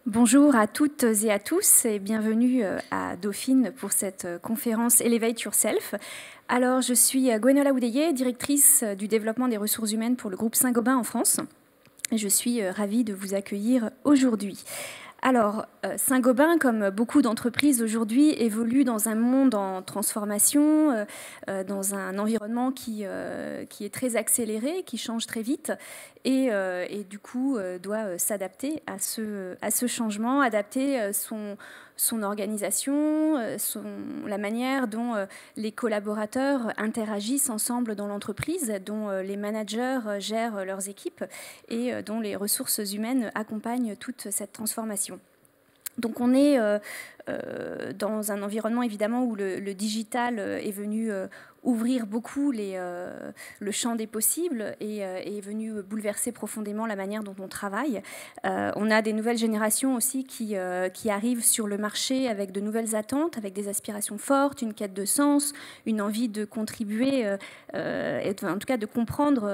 Bonjour à toutes et à tous et bienvenue à Dauphine pour cette conférence Elevate Yourself. Alors, je suis Gwenola Oudeye, directrice du développement des ressources humaines pour le groupe Saint-Gobain en France. Et je suis ravie de vous accueillir aujourd'hui. Alors, Saint-Gobain, comme beaucoup d'entreprises aujourd'hui, évolue dans un monde en transformation, dans un environnement qui est très accéléré, qui change très vite et du coup doit s'adapter à ce changement, adapter son organisation, la manière dont les collaborateurs interagissent ensemble dans l'entreprise, dont les managers gèrent leurs équipes et dont les ressources humaines accompagnent toute cette transformation. Donc on est dans un environnement évidemment où le digital est venu ouvrir beaucoup le champ des possibles et est venu bouleverser profondément la manière dont on travaille. On a des nouvelles générations aussi qui arrivent sur le marché avec de nouvelles attentes, avec des aspirations fortes, une quête de sens, une envie de contribuer, en tout cas de comprendre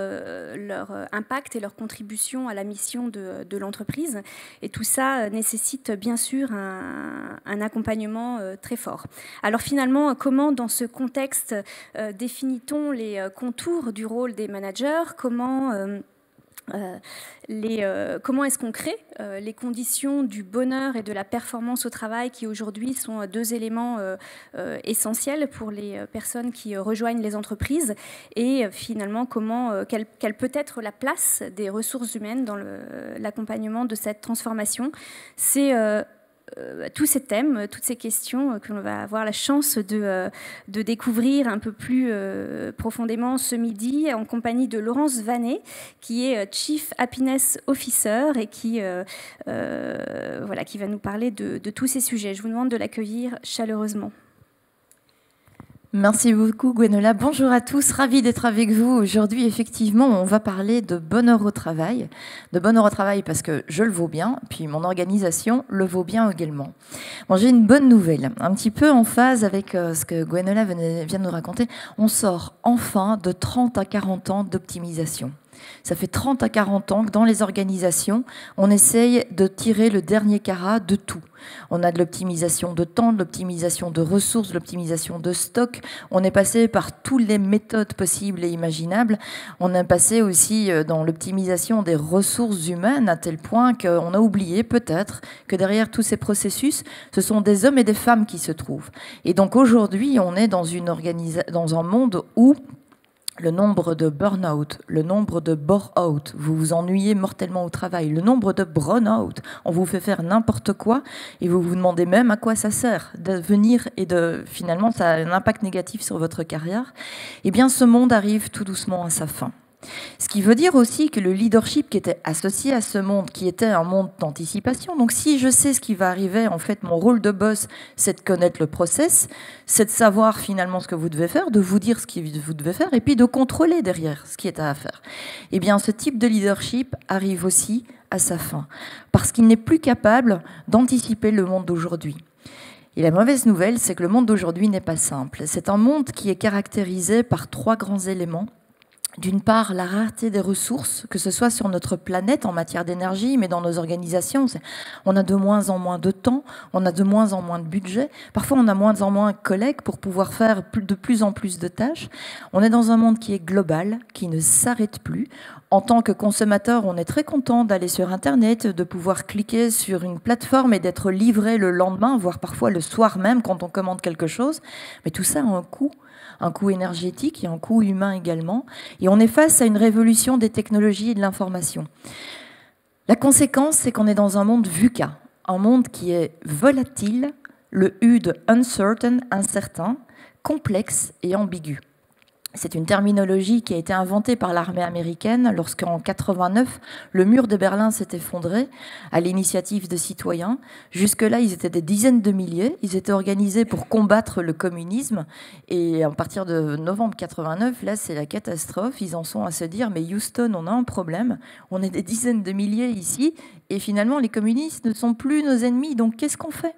leur impact et leur contribution à la mission de l'entreprise. Et tout ça nécessite bien sûr un accompagnement très fort. Alors finalement, comment dans ce contexte définit-on les contours du rôle des managers? Comment est-ce qu'on crée les conditions du bonheur et de la performance au travail qui aujourd'hui sont deux éléments essentiels pour les personnes qui rejoignent les entreprises et finalement quelle peut être la place des ressources humaines dans l'accompagnement de cette transformation. C'est tous ces thèmes, toutes ces questions que l'on va avoir la chance de découvrir un peu plus profondément ce midi en compagnie de Laurence Vanet, qui est Chief Happiness Officer et qui va nous parler de tous ces sujets. Je vous demande de l'accueillir chaleureusement. Merci beaucoup Gwenola. Bonjour à tous, ravie d'être avec vous. Aujourd'hui, effectivement, on va parler de bonheur au travail. De bonheur au travail parce que je le vaux bien, puis mon organisation le vaut bien également. Bon, j'ai une bonne nouvelle, un petit peu en phase avec ce que Gwenola vient de nous raconter. On sort enfin de 30 à 40 ans d'optimisation. Ça fait 30 à 40 ans que dans les organisations, on essaye de tirer le dernier carat de tout. On a de l'optimisation de temps, de l'optimisation de ressources, de l'optimisation de stock. On est passé par toutes les méthodes possibles et imaginables. On est passé aussi dans l'optimisation des ressources humaines à tel point qu'on a oublié peut-être que derrière tous ces processus, ce sont des hommes et des femmes qui se trouvent. Et donc aujourd'hui, on est dans un monde où le nombre de burn-out, le nombre de bore-out, vous vous ennuyez mortellement au travail, le nombre de burn-out, on vous fait faire n'importe quoi et vous vous demandez même à quoi ça sert de venir et finalement ça a un impact négatif sur votre carrière. Eh bien ce monde arrive tout doucement à sa fin. Ce qui veut dire aussi que le leadership qui était associé à ce monde, qui était un monde d'anticipation, donc si je sais ce qui va arriver, en fait, mon rôle de boss, c'est de connaître le process, c'est de savoir finalement ce que vous devez faire, de vous dire ce que vous devez faire, et puis de contrôler derrière ce qui est à faire. Eh bien, ce type de leadership arrive aussi à sa fin, parce qu'il n'est plus capable d'anticiper le monde d'aujourd'hui. Et la mauvaise nouvelle, c'est que le monde d'aujourd'hui n'est pas simple. C'est un monde qui est caractérisé par 3 grands éléments. D'une part, la rareté des ressources, que ce soit sur notre planète en matière d'énergie, mais dans nos organisations, on a de moins en moins de temps, on a de moins en moins de budget, parfois on a moins en moins de collègues pour pouvoir faire de plus en plus de tâches. On est dans un monde qui est global, qui ne s'arrête plus. En tant que consommateur, on est très content d'aller sur Internet, de pouvoir cliquer sur une plateforme et d'être livré le lendemain, voire parfois le soir même quand on commande quelque chose. Mais tout ça a un coût énergétique et un coût humain également. Et on est face à une révolution des technologies et de l'information. La conséquence, c'est qu'on est dans un monde VUCA, un monde qui est volatile, le U de uncertain, incertain, complexe et ambigu. C'est une terminologie qui a été inventée par l'armée américaine lorsqu'en 89, le mur de Berlin s'est effondré à l'initiative de citoyens. Jusque-là, ils étaient des dizaines de milliers. Ils étaient organisés pour combattre le communisme. Et à partir de novembre 89, là, c'est la catastrophe. Ils en sont à se dire, mais Houston, on a un problème. On est des dizaines de milliers ici. Et finalement, les communistes ne sont plus nos ennemis. Donc, qu'est-ce qu'on fait ?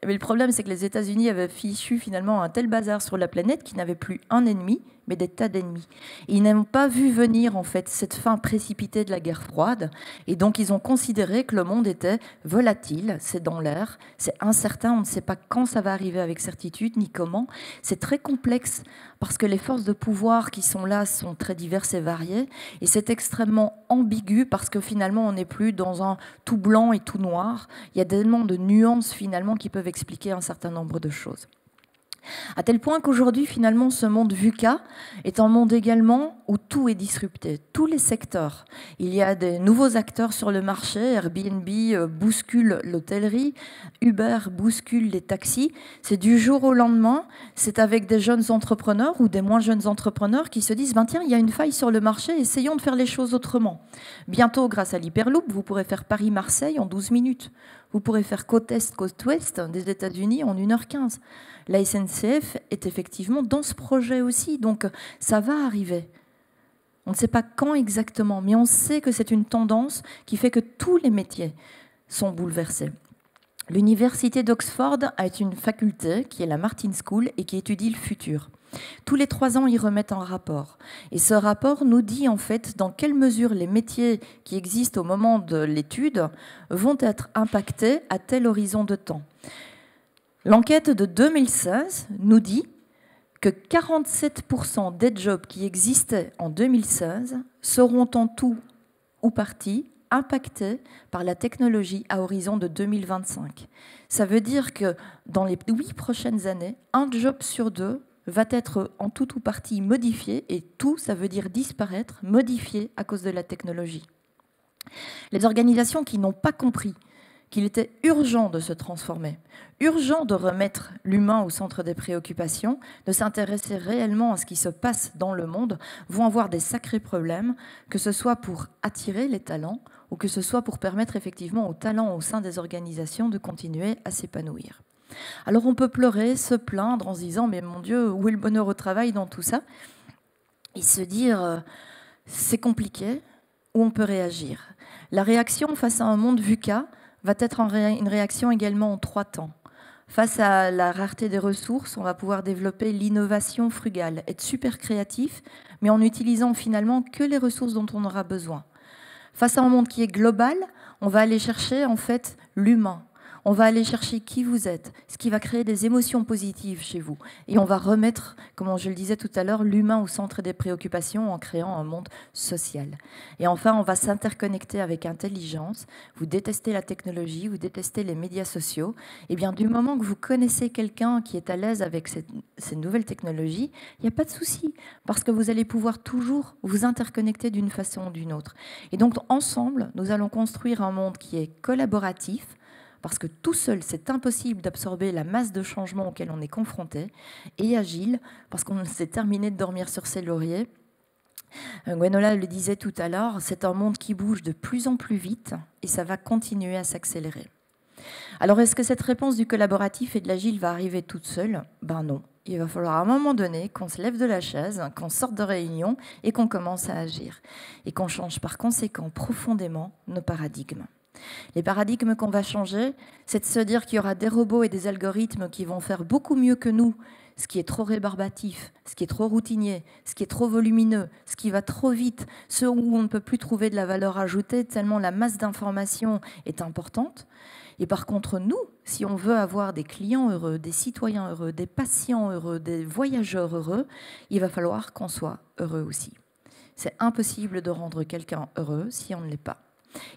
Mais le problème, c'est que les États-Unis avaient fichu finalement un tel bazar sur la planète qu'ils n'avaient plus un ennemi mais des tas d'ennemis. Ils n'ont pas vu venir en fait cette fin précipitée de la guerre froide, et donc ils ont considéré que le monde était volatile, c'est dans l'air, c'est incertain, on ne sait pas quand ça va arriver avec certitude ni comment. C'est très complexe parce que les forces de pouvoir qui sont là sont très diverses et variées, et c'est extrêmement ambigu parce que finalement on n'est plus dans un tout blanc et tout noir. Il y a tellement de nuances finalement qui peuvent expliquer un certain nombre de choses. À tel point qu'aujourd'hui, finalement, ce monde VUCA est un monde également où tout est disrupté, tous les secteurs. Il y a des nouveaux acteurs sur le marché, Airbnb bouscule l'hôtellerie, Uber bouscule les taxis. C'est du jour au lendemain, c'est avec des jeunes entrepreneurs ou des moins jeunes entrepreneurs qui se disent « Tiens, il y a une faille sur le marché, essayons de faire les choses autrement ». Bientôt, grâce à l'Hyperloop, vous pourrez faire Paris-Marseille en 12 minutes. Vous pourrez faire côte est, côte ouest des États-Unis en 1h15. La SNCF est effectivement dans ce projet aussi, donc ça va arriver. On ne sait pas quand exactement, mais on sait que c'est une tendance qui fait que tous les métiers sont bouleversés. L'université d'Oxford a une faculté qui est la Martin School et qui étudie le futur. Tous les 3 ans, ils remettent un rapport. Et ce rapport nous dit en fait dans quelle mesure les métiers qui existent au moment de l'étude vont être impactés à tel horizon de temps. L'enquête de 2016 nous dit que 47% des jobs qui existaient en 2016 seront en tout ou partie impactés par la technologie à horizon de 2025. Ça veut dire que dans les 8 prochaines années, un job sur 2 va être en tout ou partie modifié, et tout, ça veut dire disparaître, modifié à cause de la technologie. Les organisations qui n'ont pas compris qu'il était urgent de se transformer, urgent de remettre l'humain au centre des préoccupations, de s'intéresser réellement à ce qui se passe dans le monde, vont avoir des sacrés problèmes, que ce soit pour attirer les talents ou que ce soit pour permettre effectivement aux talents au sein des organisations de continuer à s'épanouir. Alors on peut pleurer, se plaindre en se disant « mais mon Dieu, où est le bonheur au travail dans tout ça ?» et se dire « c'est compliqué » ou on peut réagir. La réaction face à un monde VUCA va être une réaction également en 3 temps. Face à la rareté des ressources, on va pouvoir développer l'innovation frugale, être super créatif, mais en utilisant finalement que les ressources dont on aura besoin. Face à un monde qui est global, on va aller chercher en fait l'humain. On va aller chercher qui vous êtes, ce qui va créer des émotions positives chez vous. Et on va remettre, comme je le disais tout à l'heure, l'humain au centre des préoccupations en créant un monde social. Et enfin, on va s'interconnecter avec intelligence. Vous détestez la technologie, vous détestez les médias sociaux. Et bien, du moment que vous connaissez quelqu'un qui est à l'aise avec ces nouvelles technologies, il n'y a pas de souci, parce que vous allez pouvoir toujours vous interconnecter d'une façon ou d'une autre. Et donc, ensemble, nous allons construire un monde qui est collaboratif, parce que tout seul, c'est impossible d'absorber la masse de changements auxquels on est confronté, et agile, parce qu'on s'est terminé de dormir sur ses lauriers. Gwenola le disait tout à l'heure, c'est un monde qui bouge de plus en plus vite, et ça va continuer à s'accélérer. Alors, est-ce que cette réponse du collaboratif et de l'agile va arriver toute seule? Ben non. Il va falloir à un moment donné qu'on se lève de la chaise, qu'on sorte de réunion, et qu'on commence à agir. Et qu'on change par conséquent profondément nos paradigmes. Les paradigmes qu'on va changer, c'est de se dire qu'il y aura des robots et des algorithmes qui vont faire beaucoup mieux que nous ce qui est trop rébarbatif, ce qui est trop routinier, ce qui est trop volumineux, ce qui va trop vite, ce où on ne peut plus trouver de la valeur ajoutée tellement la masse d'informations est importante. Et par contre, nous, si on veut avoir des clients heureux, des citoyens heureux, des patients heureux, des voyageurs heureux, il va falloir qu'on soit heureux aussi. C'est impossible de rendre quelqu'un heureux si on ne l'est pas.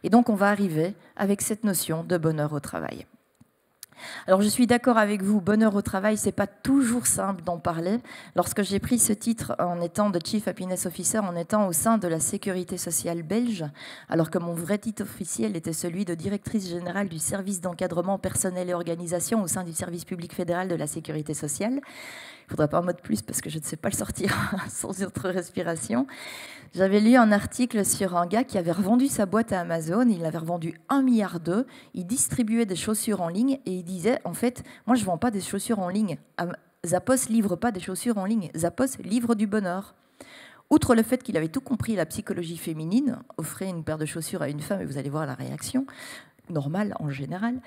Et donc, on va arriver avec cette notion de bonheur au travail. Alors, je suis d'accord avec vous, bonheur au travail, c'est pas toujours simple d'en parler. Lorsque j'ai pris ce titre en étant de Chief Happiness Officer, en étant au sein de la sécurité sociale belge, alors que mon vrai titre officiel était celui de directrice générale du service d'encadrement personnel et organisation au sein du service public fédéral de la sécurité sociale. Il ne faudrait pas un mot de plus parce que je ne sais pas le sortir sans autre respiration. J'avais lu un article sur un gars qui avait revendu sa boîte à Amazon, il l'avait revendu 1,2 milliard, il distribuait des chaussures en ligne et il disait, en fait, moi je ne vends pas des chaussures en ligne, Zappos livre pas des chaussures en ligne, Zappos livre du bonheur. Outre le fait qu'il avait tout compris, la psychologie féminine, offrez une paire de chaussures à une femme et vous allez voir la réaction, normale en général,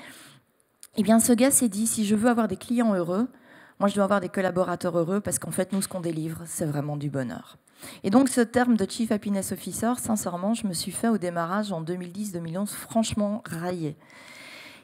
eh bien ce gars s'est dit, si je veux avoir des clients heureux, Moi, je dois avoir des collaborateurs heureux parce qu'en fait, nous, ce qu'on délivre, c'est vraiment du bonheur. Et donc, ce terme de Chief Happiness Officer, sincèrement, je me suis fait au démarrage en 2010-2011 franchement railler.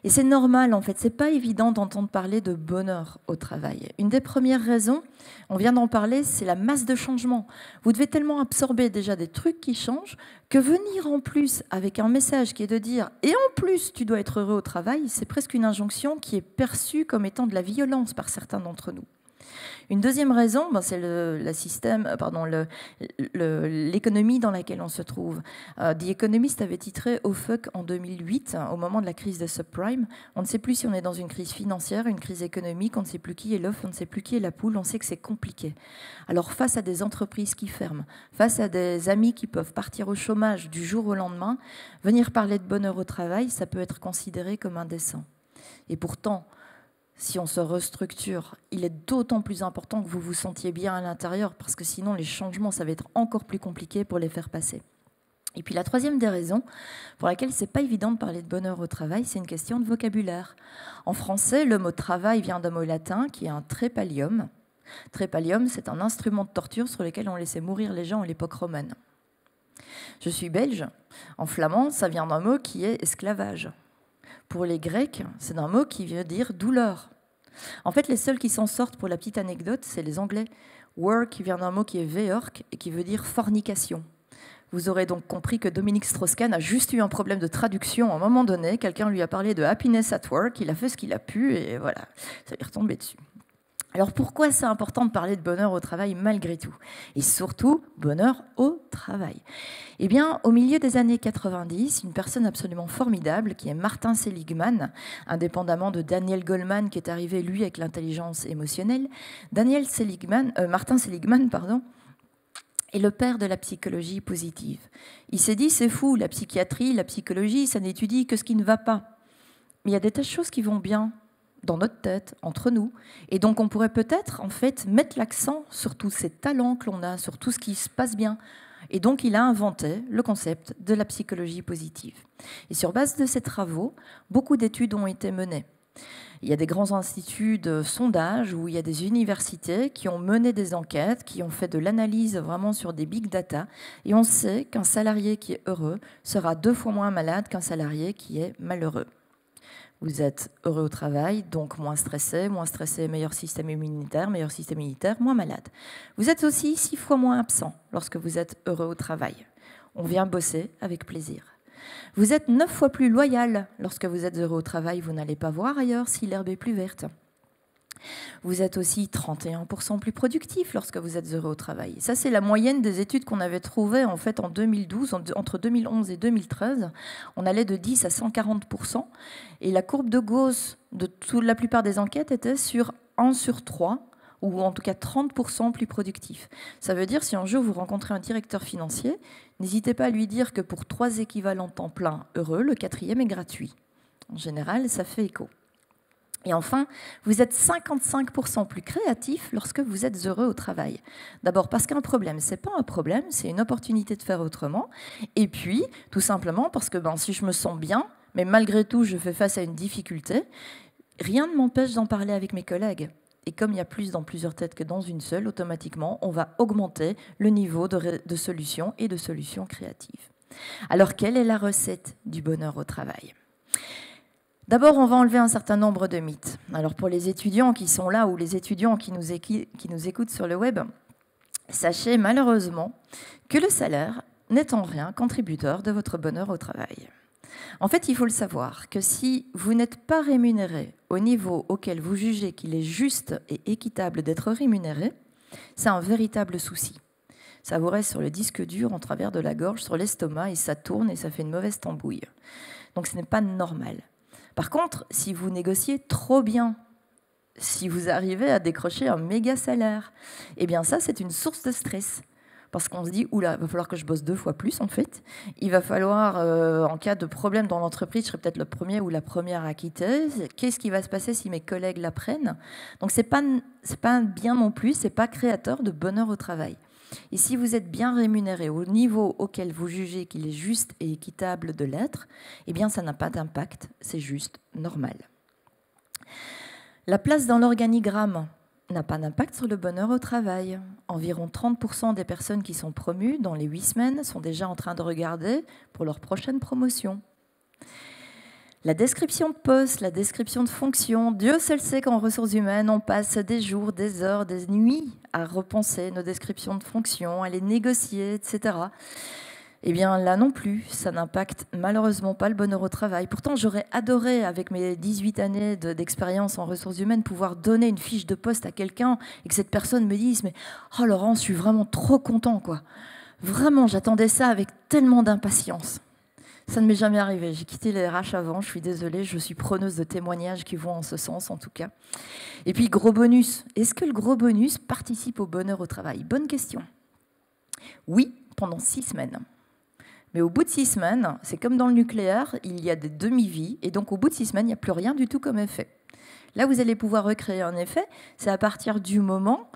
Et c'est normal, en fait, c'est pas évident d'entendre parler de bonheur au travail. Une des premières raisons, on vient d'en parler, c'est la masse de changements. Vous devez tellement absorber déjà des trucs qui changent que venir en plus avec un message qui est de dire « et en plus, tu dois être heureux au travail », c'est presque une injonction qui est perçue comme étant de la violence par certains d'entre nous. Une deuxième raison, c'est l'économie dans laquelle on se trouve. The Economist avait titré « Au fuck » en 2008, au moment de la crise des subprimes. On ne sait plus si on est dans une crise financière, une crise économique, on ne sait plus qui est l'œuf, on ne sait plus qui est la poule, on sait que c'est compliqué. Alors face à des entreprises qui ferment, face à des amis qui peuvent partir au chômage du jour au lendemain, venir parler de bonheur au travail, ça peut être considéré comme indécent. Et pourtant, si on se restructure, il est d'autant plus important que vous vous sentiez bien à l'intérieur, parce que sinon les changements, ça va être encore plus compliqué pour les faire passer. Et puis la troisième des raisons pour laquelle c'est pas évident de parler de bonheur au travail, c'est une question de vocabulaire. En français, le mot travail vient d'un mot latin qui est un trépalium. Trépalium, c'est un instrument de torture sur lequel on laissait mourir les gens à l'époque romaine. Je suis belge. En flamand, ça vient d'un mot qui est esclavage. Pour les Grecs, c'est un mot qui veut dire douleur. En fait, les seuls qui s'en sortent, pour la petite anecdote, c'est les Anglais. Work qui vient d'un mot qui est veork et qui veut dire fornication. Vous aurez donc compris que Dominique Strauss-Kahn a juste eu un problème de traduction à un moment donné. Quelqu'un lui a parlé de happiness at work, il a fait ce qu'il a pu et voilà, ça lui est retombé dessus. Alors pourquoi c'est important de parler de bonheur au travail malgré tout? Et surtout, bonheur au travail. Eh bien, au milieu des années 90, une personne absolument formidable qui est Martin Seligman, indépendamment de Daniel Goleman qui est arrivé, lui, avec l'intelligence émotionnelle, Martin Seligman, est le père de la psychologie positive. Il s'est dit, c'est fou, la psychiatrie, la psychologie, ça n'étudie que ce qui ne va pas. Mais il y a des tas de choses qui vont bien dans notre tête, entre nous. Et donc, on pourrait peut-être, en fait, mettre l'accent sur tous ces talents que l'on a, sur tout ce qui se passe bien. Et donc, il a inventé le concept de la psychologie positive. Et sur base de ces travaux, beaucoup d'études ont été menées. Il y a des grands instituts de sondage où il y a des universités qui ont mené des enquêtes, qui ont fait de l'analyse vraiment sur des big data. Et on sait qu'un salarié qui est heureux sera 2 fois moins malade qu'un salarié qui est malheureux. Vous êtes heureux au travail, donc moins stressé, meilleur système immunitaire, moins malade. Vous êtes aussi 6 fois moins absent lorsque vous êtes heureux au travail. On vient bosser avec plaisir. Vous êtes 9 fois plus loyal lorsque vous êtes heureux au travail, vous n'allez pas voir ailleurs si l'herbe est plus verte. Vous êtes aussi 31% plus productif lorsque vous êtes heureux au travail. Ça, c'est la moyenne des études qu'on avait trouvées en fait en 2012, entre 2011 et 2013. On allait de 10 à 140%. Et la courbe de Gauss de la plupart des enquêtes était sur 1 sur 3, ou en tout cas 30% plus productif. Ça veut dire, si un jour vous rencontrez un directeur financier, n'hésitez pas à lui dire que pour 3 équivalents temps plein heureux, le 4e est gratuit. En général, ça fait écho. Et enfin, vous êtes 55% plus créatif lorsque vous êtes heureux au travail. D'abord parce qu'un problème, ce n'est pas un problème, c'est une opportunité de faire autrement. Et puis, tout simplement parce que si je me sens bien, mais malgré tout, je fais face à une difficulté, rien ne m'empêche d'en parler avec mes collègues. Et comme il y a plus dans plusieurs têtes que dans une seule, automatiquement, on va augmenter le niveau de solutions et de solutions créatives. Alors, quelle est la recette du bonheur au travail ? D'abord, on va enlever un certain nombre de mythes. Alors, pour les étudiants qui sont là ou les étudiants qui nous écoutent sur le web, sachez malheureusement que le salaire n'est en rien contributeur de votre bonheur au travail. En fait, il faut le savoir que si vous n'êtes pas rémunéré au niveau auquel vous jugez qu'il est juste et équitable d'être rémunéré, c'est un véritable souci. Ça vous reste sur le disque dur, en travers de la gorge, sur l'estomac, et ça tourne et ça fait une mauvaise tambouille. Donc, ce n'est pas normal. Par contre, si vous négociez trop bien, si vous arrivez à décrocher un méga salaire, eh bien ça, c'est une source de stress. Parce qu'on se dit, oula, il va falloir que je bosse 2 fois plus, en fait. Il va falloir, en cas de problème dans l'entreprise, je serai peut-être le premier ou la première à quitter. Qu'est-ce qui va se passer si mes collègues l'apprennent? Donc, c'est pas bien non plus, c'est pas créateur de bonheur au travail. Et si vous êtes bien rémunéré au niveau auquel vous jugez qu'il est juste et équitable de l'être, eh bien, ça n'a pas d'impact, c'est juste normal. La place dans l'organigramme n'a pas d'impact sur le bonheur au travail. Environ 30% des personnes qui sont promues dans les 8 semaines sont déjà en train de regarder pour leur prochaine promotion. La description de poste, la description de fonction, Dieu seul sait qu'en ressources humaines, on passe des jours, des heures, des nuits à repenser nos descriptions de fonction, à les négocier, etc. Eh bien, là non plus, ça n'impacte malheureusement pas le bonheur au travail. Pourtant, j'aurais adoré, avec mes 18 années d'expérience en ressources humaines, pouvoir donner une fiche de poste à quelqu'un et que cette personne me dise « Mais oh Laurent, je suis vraiment trop content, quoi. Vraiment, j'attendais ça avec tellement d'impatience. » Ça ne m'est jamais arrivé. J'ai quitté les RH avant, je suis désolée, je suis preneuse de témoignages qui vont en ce sens, en tout cas. Et puis, gros bonus. Est-ce que le gros bonus participe au bonheur au travail? Bonne question. Oui, pendant 6 semaines. Mais au bout de 6 semaines, c'est comme dans le nucléaire, il y a des demi-vies, et donc au bout de 6 semaines, il n'y a plus rien du tout comme effet. Là, vous allez pouvoir recréer un effet, c'est à partir du moment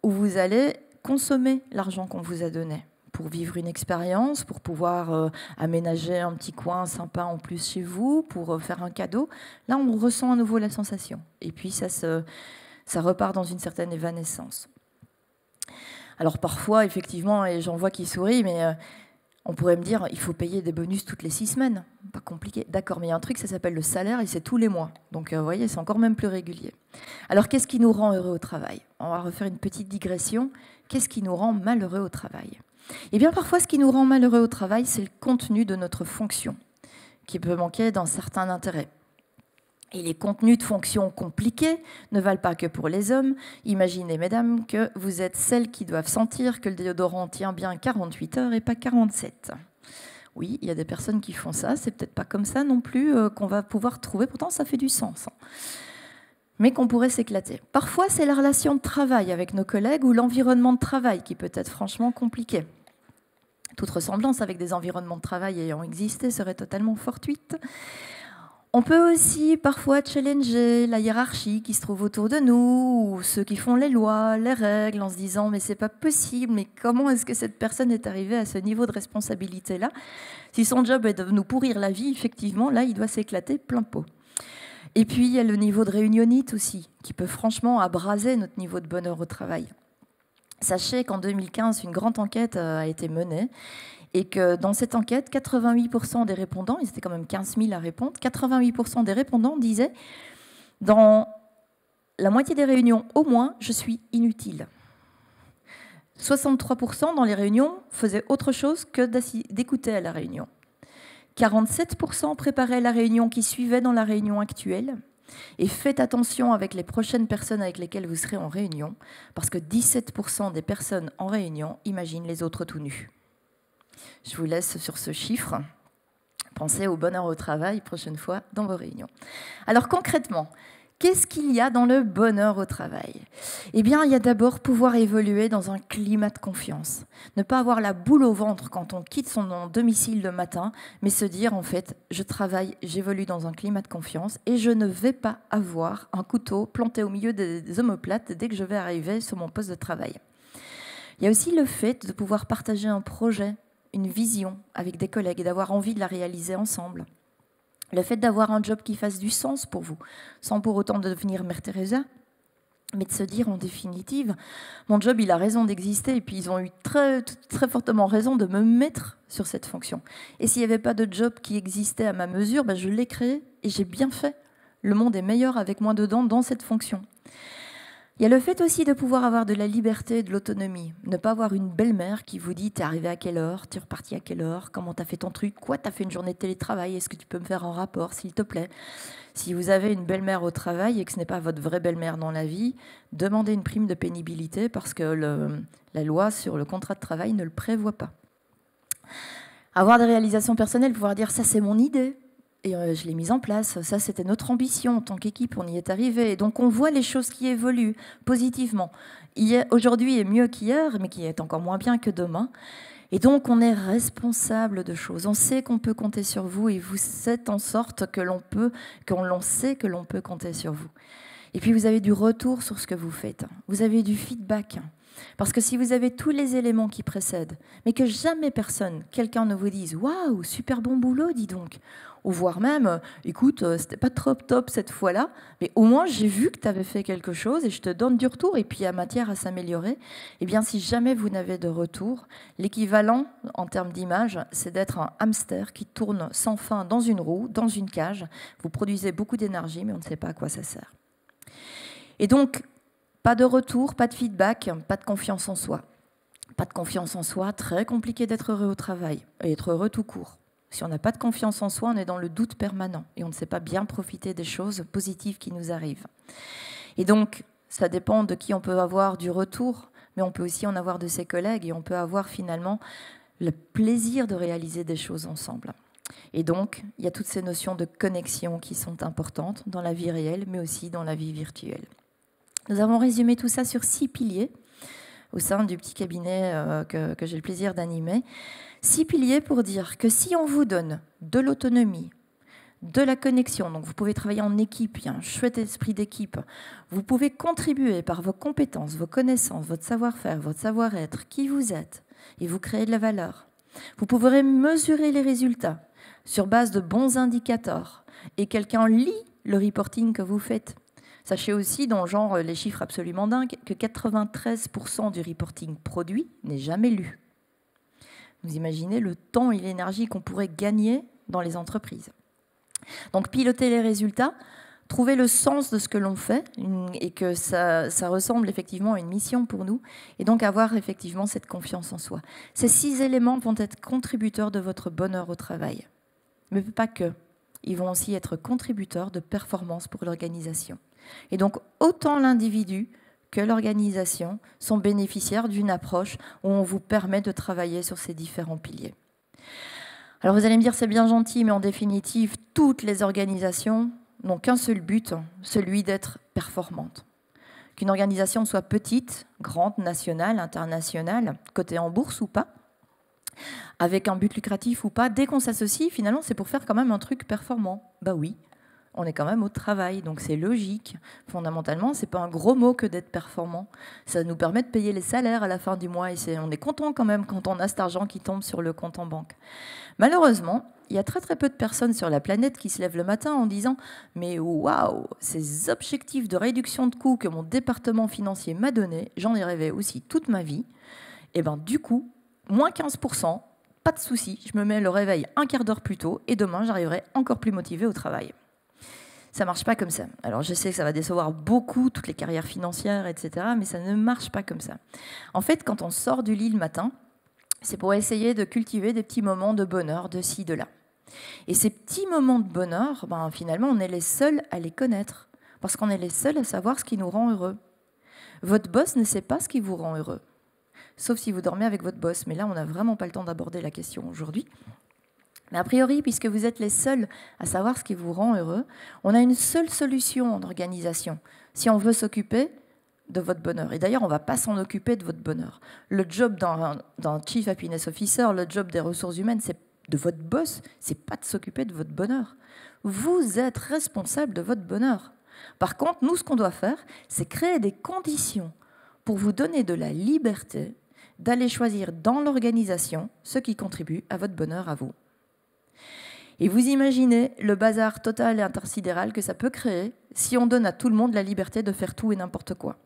où vous allez consommer l'argent qu'on vous a donné pour vivre une expérience, pour pouvoir aménager un petit coin sympa en plus chez vous, pour faire un cadeau. Là, on ressent à nouveau la sensation. Et puis, ça repart dans une certaine évanescence. Alors parfois, effectivement, et j'en vois qui sourient, mais... on pourrait me dire, il faut payer des bonus toutes les 6 semaines. Pas compliqué. D'accord, mais il y a un truc, ça s'appelle le salaire et c'est tous les mois. Donc, vous voyez, c'est encore même plus régulier. Alors, qu'est-ce qui nous rend heureux au travail? On va refaire une petite digression. Qu'est-ce qui nous rend malheureux au travail? Eh bien, parfois, ce qui nous rend malheureux au travail, c'est le contenu de notre fonction, qui peut manquer d'un certain intérêt. Et les contenus de fonctions compliqués ne valent pas que pour les hommes. Imaginez, mesdames, que vous êtes celles qui doivent sentir que le déodorant tient bien 48 heures et pas 47. Oui, il y a des personnes qui font ça. C'est peut-être pas comme ça non plus qu'on va pouvoir trouver. Pourtant, ça fait du sens. Mais qu'on pourrait s'éclater. Parfois, c'est la relation de travail avec nos collègues ou l'environnement de travail qui peut être franchement compliqué. Toute ressemblance avec des environnements de travail ayant existé serait totalement fortuite. On peut aussi parfois challenger la hiérarchie qui se trouve autour de nous, ou ceux qui font les lois, les règles, en se disant « mais c'est pas possible, mais comment est-ce que cette personne est arrivée à ce niveau de responsabilité-là » Si son job est de nous pourrir la vie, effectivement, là, il doit s'éclater plein pot. Et puis, il y a le niveau de réunionnite aussi, qui peut franchement abraser notre niveau de bonheur au travail. Sachez qu'en 2015, une grande enquête a été menée, et que dans cette enquête, 88% des répondants, ils étaient quand même 15 000 à répondre, 88% des répondants disaient « dans la moitié des réunions, au moins, je suis inutile ». 63% dans les réunions faisaient autre chose que d'écouter à la réunion. 47% préparaient la réunion qui suivait dans la réunion actuelle. Et faites attention avec les prochaines personnes avec lesquelles vous serez en réunion, parce que 17% des personnes en réunion imaginent les autres tout nus. Je vous laisse sur ce chiffre. Pensez au bonheur au travail prochaine fois dans vos réunions. Alors concrètement, qu'est-ce qu'il y a dans le bonheur au travail? Eh bien, il y a d'abord pouvoir évoluer dans un climat de confiance. Ne pas avoir la boule au ventre quand on quitte son domicile le matin, mais se dire en fait, je travaille, j'évolue dans un climat de confiance et je ne vais pas avoir un couteau planté au milieu des omoplates dès que je vais arriver sur mon poste de travail. Il y a aussi le fait de pouvoir partager un projet, une vision avec des collègues et d'avoir envie de la réaliser ensemble. Le fait d'avoir un job qui fasse du sens pour vous, sans pour autant devenir Mère Teresa, mais de se dire en définitive, mon job il a raison d'exister et puis ils ont eu très, très fortement raison de me mettre sur cette fonction. Et s'il n'y avait pas de job qui existait à ma mesure, je l'ai créé et j'ai bien fait. Le monde est meilleur avec moi dedans dans cette fonction. Il y a le fait aussi de pouvoir avoir de la liberté et de l'autonomie. Ne pas avoir une belle-mère qui vous dit « t'es arrivé à quelle heure, t'es reparti à quelle heure, comment t'as fait ton truc, quoi, t'as fait une journée de télétravail, est-ce que tu peux me faire un rapport, s'il te plaît ?» Si vous avez une belle-mère au travail et que ce n'est pas votre vraie belle-mère dans la vie, demandez une prime de pénibilité parce que la loi sur le contrat de travail ne le prévoit pas. Avoir des réalisations personnelles, pouvoir dire « ça c'est mon idée ». Et je l'ai mise en place. Ça, c'était notre ambition en tant qu'équipe. On y est arrivé. Et donc, on voit les choses qui évoluent positivement. Aujourd'hui est mieux qu'hier, mais qui est encore moins bien que demain. Et donc, on est responsable de choses. On sait qu'on peut compter sur vous et vous faites en sorte qu'on sait que l'on peut compter sur vous. Et puis, vous avez du retour sur ce que vous faites. Vous avez du feedback. Parce que si vous avez tous les éléments qui précèdent, mais que jamais quelqu'un ne vous dise « Waouh, super bon boulot, dis donc !» ou voire même « Écoute, c'était pas trop top cette fois-là, mais au moins j'ai vu que tu avais fait quelque chose et je te donne du retour et puis il y a matière à s'améliorer. » Eh bien, si jamais vous n'avez de retour, l'équivalent en termes d'image, c'est d'être un hamster qui tourne sans fin dans une roue, dans une cage. Vous produisez beaucoup d'énergie, mais on ne sait pas à quoi ça sert. Et donc, pas de retour, pas de feedback, pas de confiance en soi. Pas de confiance en soi, très compliqué d'être heureux au travail et être heureux tout court. Si on n'a pas de confiance en soi, on est dans le doute permanent et on ne sait pas bien profiter des choses positives qui nous arrivent. Et donc, ça dépend de qui on peut avoir du retour, mais on peut aussi en avoir de ses collègues et on peut avoir finalement le plaisir de réaliser des choses ensemble. Et donc, il y a toutes ces notions de connexion qui sont importantes dans la vie réelle, mais aussi dans la vie virtuelle. Nous avons résumé tout ça sur 6 piliers au sein du petit cabinet que j'ai le plaisir d'animer. 6 piliers pour dire que si on vous donne de l'autonomie, de la connexion, donc vous pouvez travailler en équipe, il y a un chouette esprit d'équipe, vous pouvez contribuer par vos compétences, vos connaissances, votre savoir-faire, votre savoir-être, qui vous êtes, et vous créez de la valeur. Vous pourrez mesurer les résultats sur base de bons indicateurs, et quelqu'un lit le reporting que vous faites. Sachez aussi, dans genre les chiffres absolument dingues, que 93% du reporting produit n'est jamais lu. Vous imaginez le temps et l'énergie qu'on pourrait gagner dans les entreprises. Donc piloter les résultats, trouver le sens de ce que l'on fait et que ça ressemble effectivement à une mission pour nous et donc avoir effectivement cette confiance en soi. Ces 6 éléments vont être contributeurs de votre bonheur au travail. Mais pas que. Ils vont aussi être contributeurs de performance pour l'organisation. Et donc autant l'individu que l'organisation sont bénéficiaires d'une approche où on vous permet de travailler sur ces différents piliers. Alors vous allez me dire, c'est bien gentil, mais en définitive, toutes les organisations n'ont qu'un seul but, celui d'être performante. Qu'une organisation soit petite, grande, nationale, internationale, cotée en bourse ou pas, avec un but lucratif ou pas, dès qu'on s'associe, finalement, c'est pour faire quand même un truc performant. Bah oui. On est quand même au travail, donc c'est logique. Fondamentalement, c'est pas un gros mot que d'être performant. Ça nous permet de payer les salaires à la fin du mois et on est content quand même quand on a cet argent qui tombe sur le compte en banque. Malheureusement, il y a très très peu de personnes sur la planète qui se lèvent le matin en disant « Mais waouh, ces objectifs de réduction de coûts que mon département financier m'a donnés, j'en ai rêvé aussi toute ma vie. » Et bien du coup, moins 15%, pas de souci, je me mets le réveil un quart d'heure plus tôt et demain j'arriverai encore plus motivée au travail. Ça ne marche pas comme ça. Alors je sais que ça va décevoir beaucoup toutes les carrières financières, etc., mais ça ne marche pas comme ça. En fait, quand on sort du lit le matin, c'est pour essayer de cultiver des petits moments de bonheur de ci, de là. Et ces petits moments de bonheur, finalement, on est les seuls à les connaître, parce qu'on est les seuls à savoir ce qui nous rend heureux. Votre boss ne sait pas ce qui vous rend heureux, sauf si vous dormez avec votre boss, mais là, on n'a vraiment pas le temps d'aborder la question aujourd'hui. Mais a priori, puisque vous êtes les seuls à savoir ce qui vous rend heureux, on a une seule solution en organisation, si on veut s'occuper de votre bonheur. Et d'ailleurs, on ne va pas s'en occuper de votre bonheur. Le job d'un Chief Happiness Officer, le job des ressources humaines, c'est de votre boss, c'est pas de s'occuper de votre bonheur. Vous êtes responsable de votre bonheur. Par contre, nous, ce qu'on doit faire, c'est créer des conditions pour vous donner de la liberté d'aller choisir dans l'organisation ce qui contribue à votre bonheur à vous. Et vous imaginez le bazar total et intersidéral que ça peut créer si on donne à tout le monde la liberté de faire tout et n'importe quoi.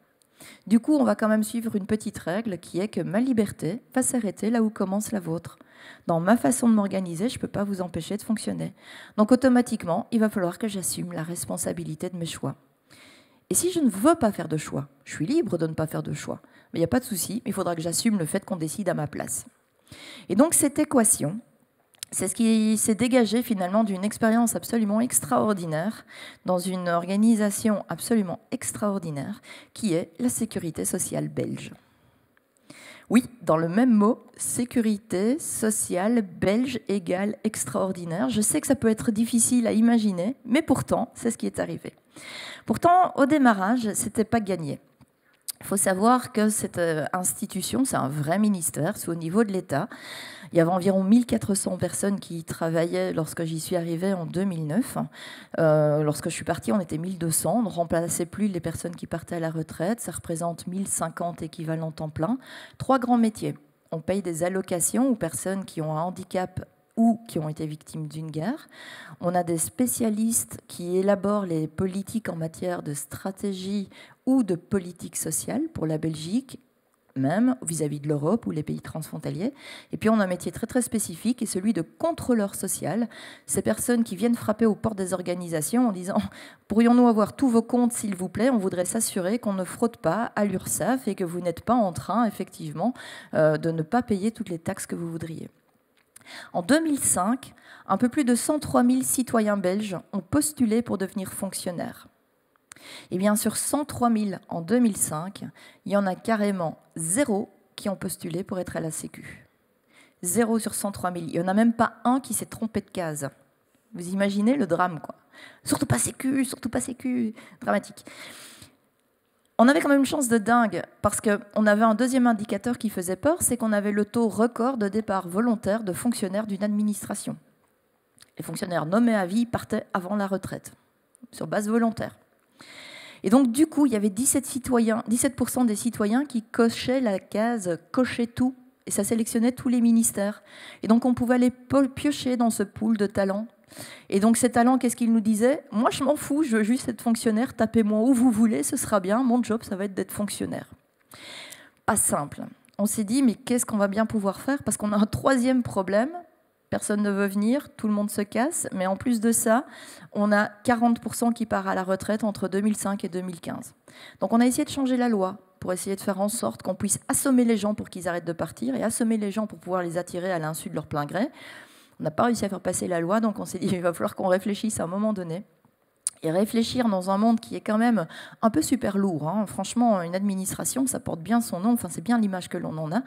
Du coup, on va quand même suivre une petite règle qui est que ma liberté va s'arrêter là où commence la vôtre. Dans ma façon de m'organiser, je ne peux pas vous empêcher de fonctionner. Donc automatiquement, il va falloir que j'assume la responsabilité de mes choix. Et si je ne veux pas faire de choix, je suis libre de ne pas faire de choix. Mais il n'y a pas de souci, il faudra que j'assume le fait qu'on décide à ma place. Et donc cette équation, c'est ce qui s'est dégagé finalement d'une expérience absolument extraordinaire dans une organisation absolument extraordinaire qui est la sécurité sociale belge. Oui, dans le même mot, sécurité sociale belge égale extraordinaire. Je sais que ça peut être difficile à imaginer, mais pourtant, c'est ce qui est arrivé. Pourtant, au démarrage, c'était pas gagné. Il Il faut savoir que cette institution, c'est un vrai ministère, c'est au niveau de l'État. Il y avait environ 1400 personnes qui y travaillaient lorsque j'y suis arrivée en 2009. Lorsque je suis partie, on était 1200. On ne remplaçait plus les personnes qui partaient à la retraite. Ça représente 1050 équivalents temps plein. 3 grands métiers. On paye des allocations aux personnes qui ont un handicap ou qui ont été victimes d'une guerre. On a des spécialistes qui élaborent les politiques en matière de stratégie ou de politique sociale pour la Belgique, même vis-à-vis de l'Europe ou les pays transfrontaliers. Et puis on a un métier très très spécifique, et celui de contrôleur social. Ces personnes qui viennent frapper aux portes des organisations en disant « Pourrions-nous avoir tous vos comptes, s'il vous plaît ? On voudrait s'assurer qu'on ne fraude pas à l'URSSAF et que vous n'êtes pas en train, effectivement, de ne pas payer toutes les taxes que vous voudriez. » En 2005, un peu plus de 103 000 citoyens belges ont postulé pour devenir fonctionnaires. Et bien sur 103 000 en 2005, il y en a carrément 0 qui ont postulé pour être à la Sécu. 0 sur 103 000. Il n'y en a même pas un qui s'est trompé de case. Vous imaginez le drame, quoi. Surtout pas Sécu, surtout pas Sécu. Dramatique. On avait quand même une chance de dingue, parce qu'on avait un deuxième indicateur qui faisait peur, c'est qu'on avait le taux record de départ volontaire de fonctionnaires d'une administration. Les fonctionnaires nommés à vie partaient avant la retraite, sur base volontaire. Et donc, du coup, il y avait 17% des citoyens qui cochaient la case « cocher tout », et ça sélectionnait tous les ministères. Et donc, on pouvait aller piocher dans ce pool de talents. Et donc ces talents, qu'est-ce qu'ils nous disaient? Moi, je m'en fous, je veux juste être fonctionnaire, tapez-moi où vous voulez, ce sera bien, mon job, ça va être d'être fonctionnaire. Pas simple. On s'est dit, mais qu'est-ce qu'on va bien pouvoir faire? Parce qu'on a un troisième problème, personne ne veut venir, tout le monde se casse, mais en plus de ça, on a 40% qui part à la retraite entre 2005 et 2015. Donc on a essayé de changer la loi pour essayer de faire en sorte qu'on puisse assommer les gens pour qu'ils arrêtent de partir et assommer les gens pour pouvoir les attirer à l'insu de leur plein gré. On n'a pas réussi à faire passer la loi, donc on s'est dit il va falloir qu'on réfléchisse à un moment donné. Et réfléchir dans un monde qui est quand même un peu super lourd. Hein. Franchement, une administration, ça porte bien son nom, enfin c'est bien l'image que l'on en a.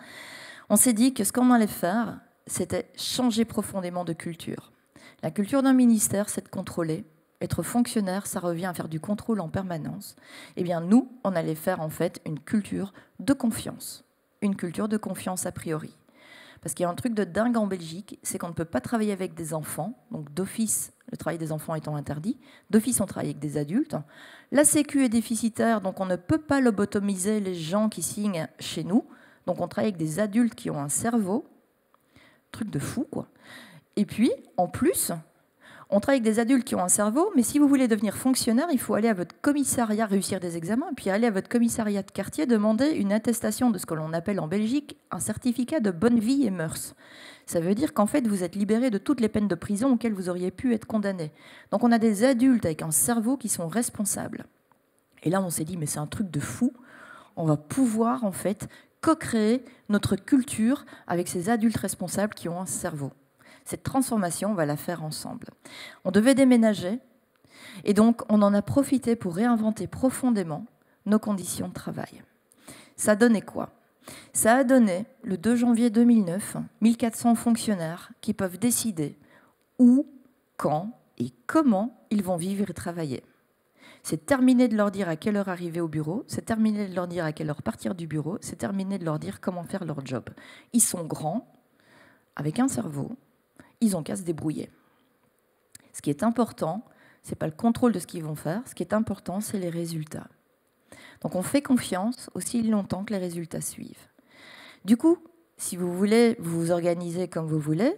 On s'est dit que ce qu'on allait faire, c'était changer profondément de culture. La culture d'un ministère, c'est de contrôler. Être fonctionnaire, ça revient à faire du contrôle en permanence. Eh bien, nous, on allait faire en fait une culture de confiance. Une culture de confiance a priori. Parce qu'il y a un truc de dingue en Belgique, c'est qu'on ne peut pas travailler avec des enfants. Donc d'office, le travail des enfants étant interdit. D'office, on travaille avec des adultes. La Sécu est déficitaire, donc on ne peut pas lobotomiser les gens qui signent chez nous. Donc on travaille avec des adultes qui ont un cerveau. Truc de fou, quoi. Et puis, en plus, on travaille avec des adultes qui ont un cerveau, mais si vous voulez devenir fonctionnaire, il faut aller à votre commissariat, réussir des examens, puis aller à votre commissariat de quartier demander une attestation de ce que l'on appelle en Belgique un certificat de bonne vie et mœurs. Ça veut dire qu'en fait, vous êtes libéré de toutes les peines de prison auxquelles vous auriez pu être condamné. Donc on a des adultes avec un cerveau qui sont responsables. Et là, on s'est dit, mais c'est un truc de fou. On va pouvoir, en fait, co-créer notre culture avec ces adultes responsables qui ont un cerveau. Cette transformation, on va la faire ensemble. On devait déménager, et donc on en a profité pour réinventer profondément nos conditions de travail. Ça a donné quoi? Ça a donné, le 2 janvier 2009, 1400 fonctionnaires qui peuvent décider où, quand et comment ils vont vivre et travailler. C'est terminé de leur dire à quelle heure arriver au bureau, c'est terminé de leur dire à quelle heure partir du bureau, c'est terminé de leur dire comment faire leur job. Ils sont grands, avec un cerveau, ils ont qu'à se débrouiller. Ce qui est important, ce n'est pas le contrôle de ce qu'ils vont faire, ce qui est important, c'est les résultats. Donc on fait confiance aussi longtemps que les résultats suivent. Du coup, si vous voulez vous organiser comme vous voulez,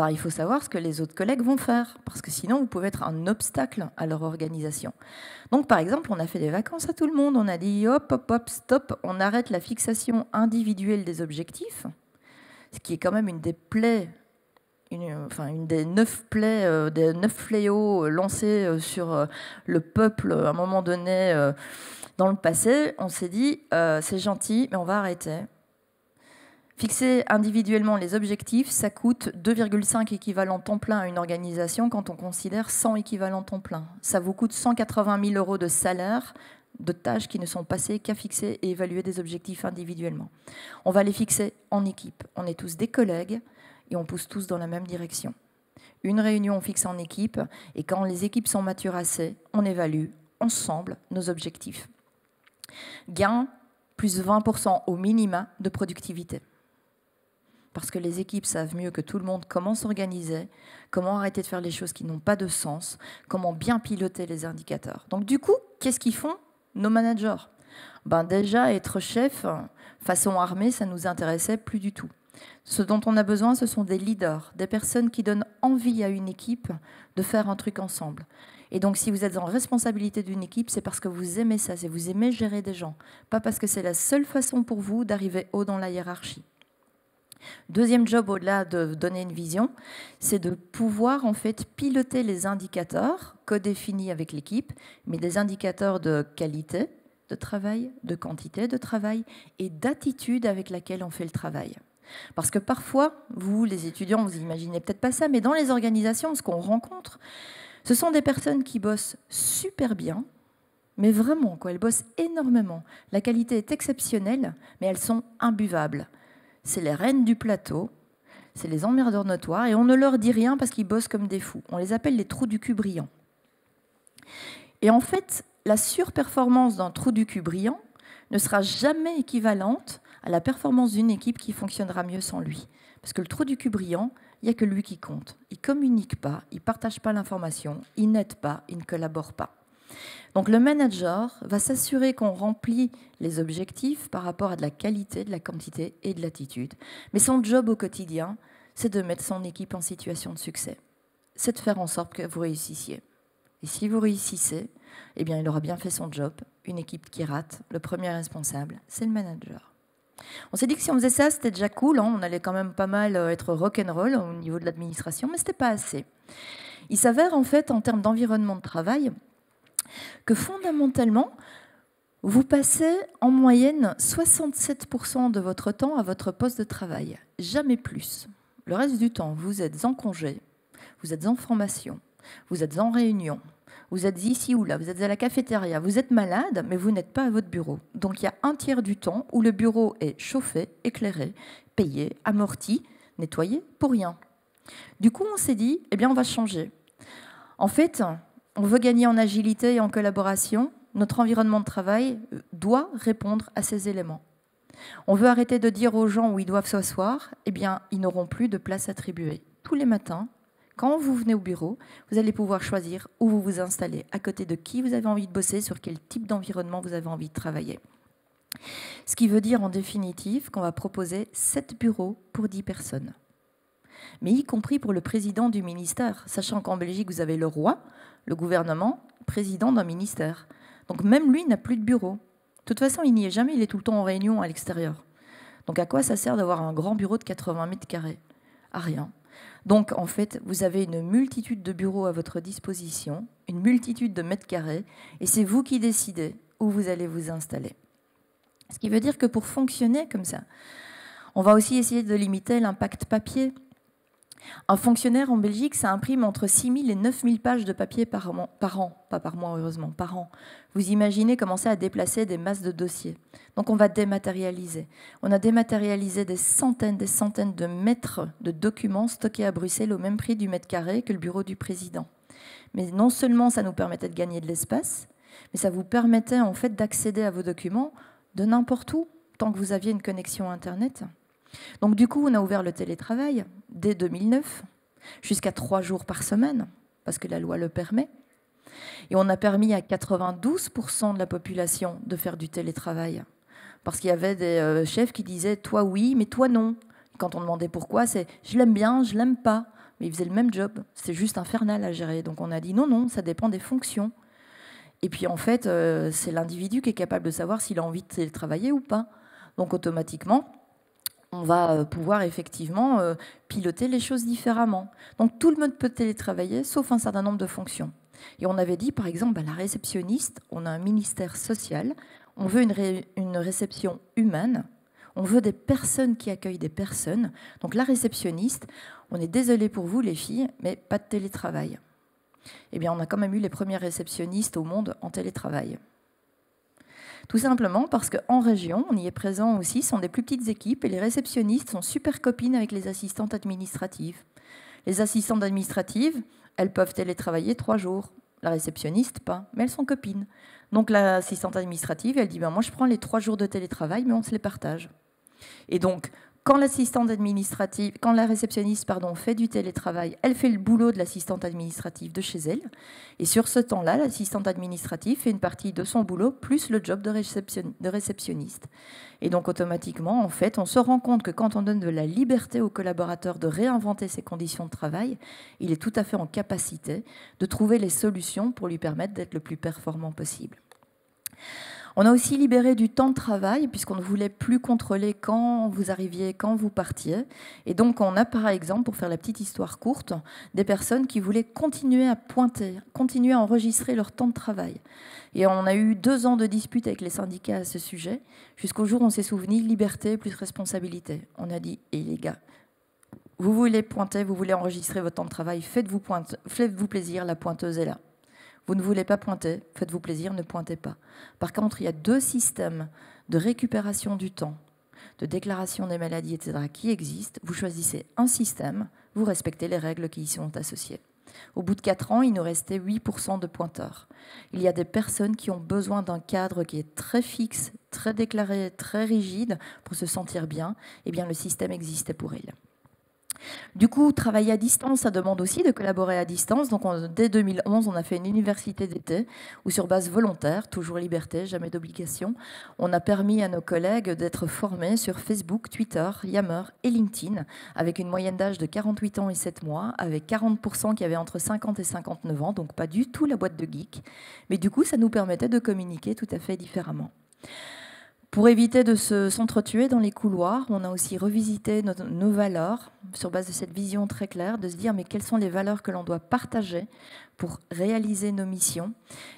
il faut savoir ce que les autres collègues vont faire, parce que sinon vous pouvez être un obstacle à leur organisation. Donc par exemple, on a fait des vacances à tout le monde, on a dit hop, hop, hop, stop, on arrête la fixation individuelle des objectifs, ce qui est quand même une des plaies, une des 9 plaies, des 9 fléaux lancés sur le peuple à un moment donné dans le passé. On s'est dit, c'est gentil, mais on va arrêter. Fixer individuellement les objectifs, ça coûte 2,5 équivalents temps plein à une organisation quand on considère 100 équivalents temps plein. Ça vous coûte 180 000 € de salaire de tâches qui ne sont passées qu'à fixer et évaluer des objectifs individuellement. On va les fixer en équipe. On est tous des collègues et on pousse tous dans la même direction. Une réunion, on fixe en équipe et quand les équipes sont matures assez, on évalue ensemble nos objectifs. Gain, plus 20% au minima de productivité. Parce que les équipes savent mieux que tout le monde comment s'organiser, comment arrêter de faire les choses qui n'ont pas de sens, comment bien piloter les indicateurs. Donc du coup, qu'est-ce qu'ils font, nos managers? Déjà, être chef, façon armée, ça ne nous intéressait plus du tout. Ce dont on a besoin, ce sont des leaders, des personnes qui donnent envie à une équipe de faire un truc ensemble. Et donc, si vous êtes en responsabilité d'une équipe, c'est parce que vous aimez ça, c'est vous aimez gérer des gens, pas parce que c'est la seule façon pour vous d'arriver haut dans la hiérarchie. Deuxième job, au-delà de donner une vision, c'est de pouvoir en fait piloter les indicateurs co-définis avec l'équipe, mais des indicateurs de qualité de travail, de quantité de travail et d'attitude avec laquelle on fait le travail. Parce que parfois, vous, les étudiants, vous imaginez peut-être pas ça, mais dans les organisations, ce qu'on rencontre, ce sont des personnes qui bossent super bien, mais vraiment, elles bossent énormément. La qualité est exceptionnelle, mais elles sont imbuvables. C'est les reines du plateau, c'est les emmerdeurs notoires, et on ne leur dit rien parce qu'ils bossent comme des fous. On les appelle les trous du cul brillants. Et en fait, la surperformance d'un trou du cul brillant ne sera jamais équivalente à la performance d'une équipe qui fonctionnera mieux sans lui. Parce que le trou du cul brillant, il n'y a que lui qui compte. Il ne communique pas, il ne partage pas l'information, il n'aide pas, il ne collabore pas. Donc le manager va s'assurer qu'on remplit les objectifs par rapport à de la qualité, de la quantité et de l'attitude. Mais son job au quotidien, c'est de mettre son équipe en situation de succès. C'est de faire en sorte que vous réussissiez. Et si vous réussissez, eh bien, il aura bien fait son job. Une équipe qui rate, le premier responsable, c'est le manager. On s'est dit que si on faisait ça, c'était déjà cool. On allait quand même pas mal être rock'n'roll au niveau de l'administration, mais ce n'était pas assez. Il s'avère en fait, en termes d'environnement de travail, que fondamentalement, vous passez en moyenne 67% de votre temps à votre poste de travail, jamais plus. Le reste du temps, vous êtes en congé, vous êtes en formation, vous êtes en réunion, vous êtes ici ou là, vous êtes à la cafétéria, vous êtes malade, mais vous n'êtes pas à votre bureau. Donc il y a un tiers du temps où le bureau est chauffé, éclairé, payé, amorti, nettoyé, pour rien. Du coup, on s'est dit, eh bien, on va changer. En fait, on veut gagner en agilité et en collaboration. Notre environnement de travail doit répondre à ces éléments. On veut arrêter de dire aux gens où ils doivent s'asseoir, eh bien, ils n'auront plus de place attribuée. Tous les matins, quand vous venez au bureau, vous allez pouvoir choisir où vous vous installez, à côté de qui vous avez envie de bosser, sur quel type d'environnement vous avez envie de travailler. Ce qui veut dire en définitive qu'on va proposer 7 bureaux pour 10 personnes. Mais y compris pour le président du ministère, sachant qu'en Belgique, vous avez le roi, le gouvernement, président d'un ministère. Donc même lui n'a plus de bureau. De toute façon, il n'y est jamais, il est tout le temps en réunion à l'extérieur. Donc à quoi ça sert d'avoir un grand bureau de 80 mètres carrés? À rien. Donc en fait, vous avez une multitude de bureaux à votre disposition, une multitude de mètres carrés, et c'est vous qui décidez où vous allez vous installer. Ce qui veut dire que pour fonctionner comme ça, on va aussi essayer de limiter l'impact papier. Un fonctionnaire en Belgique, ça imprime entre 6 000 et 9 000 pages de papier par an, pas par mois heureusement, par an. Vous imaginez commencer à déplacer des masses de dossiers. Donc on va dématérialiser. On a dématérialisé des centaines de mètres de documents stockés à Bruxelles au même prix du mètre carré que le bureau du président. Mais non seulement ça nous permettait de gagner de l'espace, mais ça vous permettait en fait d'accéder à vos documents de n'importe où, tant que vous aviez une connexion Internet. Donc du coup, on a ouvert le télétravail dès 2009, jusqu'à 3 jours par semaine, parce que la loi le permet. Et on a permis à 92% de la population de faire du télétravail. Parce qu'il y avait des chefs qui disaient « toi oui, mais toi non ». Quand on demandait pourquoi, c'est « je l'aime bien, je l'aime pas ». Mais ils faisaient le même job, c'est juste infernal à gérer. Donc on a dit « non, ça dépend des fonctions ». Et puis en fait, c'est l'individu qui est capable de savoir s'il a envie de télétravailler ou pas. Donc automatiquement, on va pouvoir effectivement piloter les choses différemment. Donc tout le monde peut télétravailler, sauf un certain nombre de fonctions. Et on avait dit, par exemple, la réceptionniste, on a un ministère social, on veut une réception humaine, on veut des personnes qui accueillent des personnes. Donc la réceptionniste, on est désolé pour vous les filles, mais pas de télétravail. Eh bien, on a quand même eu les premières réceptionnistes au monde en télétravail. Tout simplement parce qu'en région, on y est présent aussi, ce sont des plus petites équipes et les réceptionnistes sont super copines avec les assistantes administratives. Les assistantes administratives, elles peuvent télétravailler 3 jours. la réceptionniste pas, mais elles sont copines. Donc l'assistante administrative, elle dit ben, moi je prends les 3 jours de télétravail, mais on se les partage. Et donc, quand la réceptionniste fait du télétravail, elle fait le boulot de l'assistante administrative de chez elle. Et sur ce temps-là, l'assistante administrative fait une partie de son boulot plus le job de réceptionniste. Et donc, automatiquement, en fait, on se rend compte que quand on donne de la liberté au collaborateur de réinventer ses conditions de travail, il est tout à fait en capacité de trouver les solutions pour lui permettre d'être le plus performant possible. On a aussi libéré du temps de travail, puisqu'on ne voulait plus contrôler quand vous arriviez, quand vous partiez. Et donc, on a, par exemple, pour faire la petite histoire courte, des personnes qui voulaient continuer à pointer, continuer à enregistrer leur temps de travail. Et on a eu 2 ans de dispute avec les syndicats à ce sujet, jusqu'au jour où on s'est souvenu liberté plus responsabilité. On a dit, les gars, vous voulez pointer, vous voulez enregistrer votre temps de travail, faites-vous plaisir, la pointeuse est là. Vous ne voulez pas pointer, faites-vous plaisir, ne pointez pas. Par contre, il y a 2 systèmes de récupération du temps, de déclaration des maladies, etc., qui existent. Vous choisissez un système, vous respectez les règles qui y sont associées. Au bout de 4 ans, il nous restait 8% de pointeurs. Il y a des personnes qui ont besoin d'un cadre qui est très fixe, très déclaré, très rigide pour se sentir bien. Eh bien, le système existait pour elles. Du coup, travailler à distance, ça demande aussi de collaborer à distance. Donc, dès 2011, on a fait une université d'été où, sur base volontaire, toujours liberté, jamais d'obligation, on a permis à nos collègues d'être formés sur Facebook, Twitter, Yammer et LinkedIn, avec une moyenne d'âge de 48 ans et 7 mois, avec 40% qui avaient entre 50 et 59 ans, donc pas du tout la boîte de geek. Mais du coup, ça nous permettait de communiquer tout à fait différemment. Pour éviter de s'entretuer dans les couloirs, on a aussi revisité nos valeurs sur base de cette vision très claire, de se dire mais quelles sont les valeurs que l'on doit partager pour réaliser nos missions.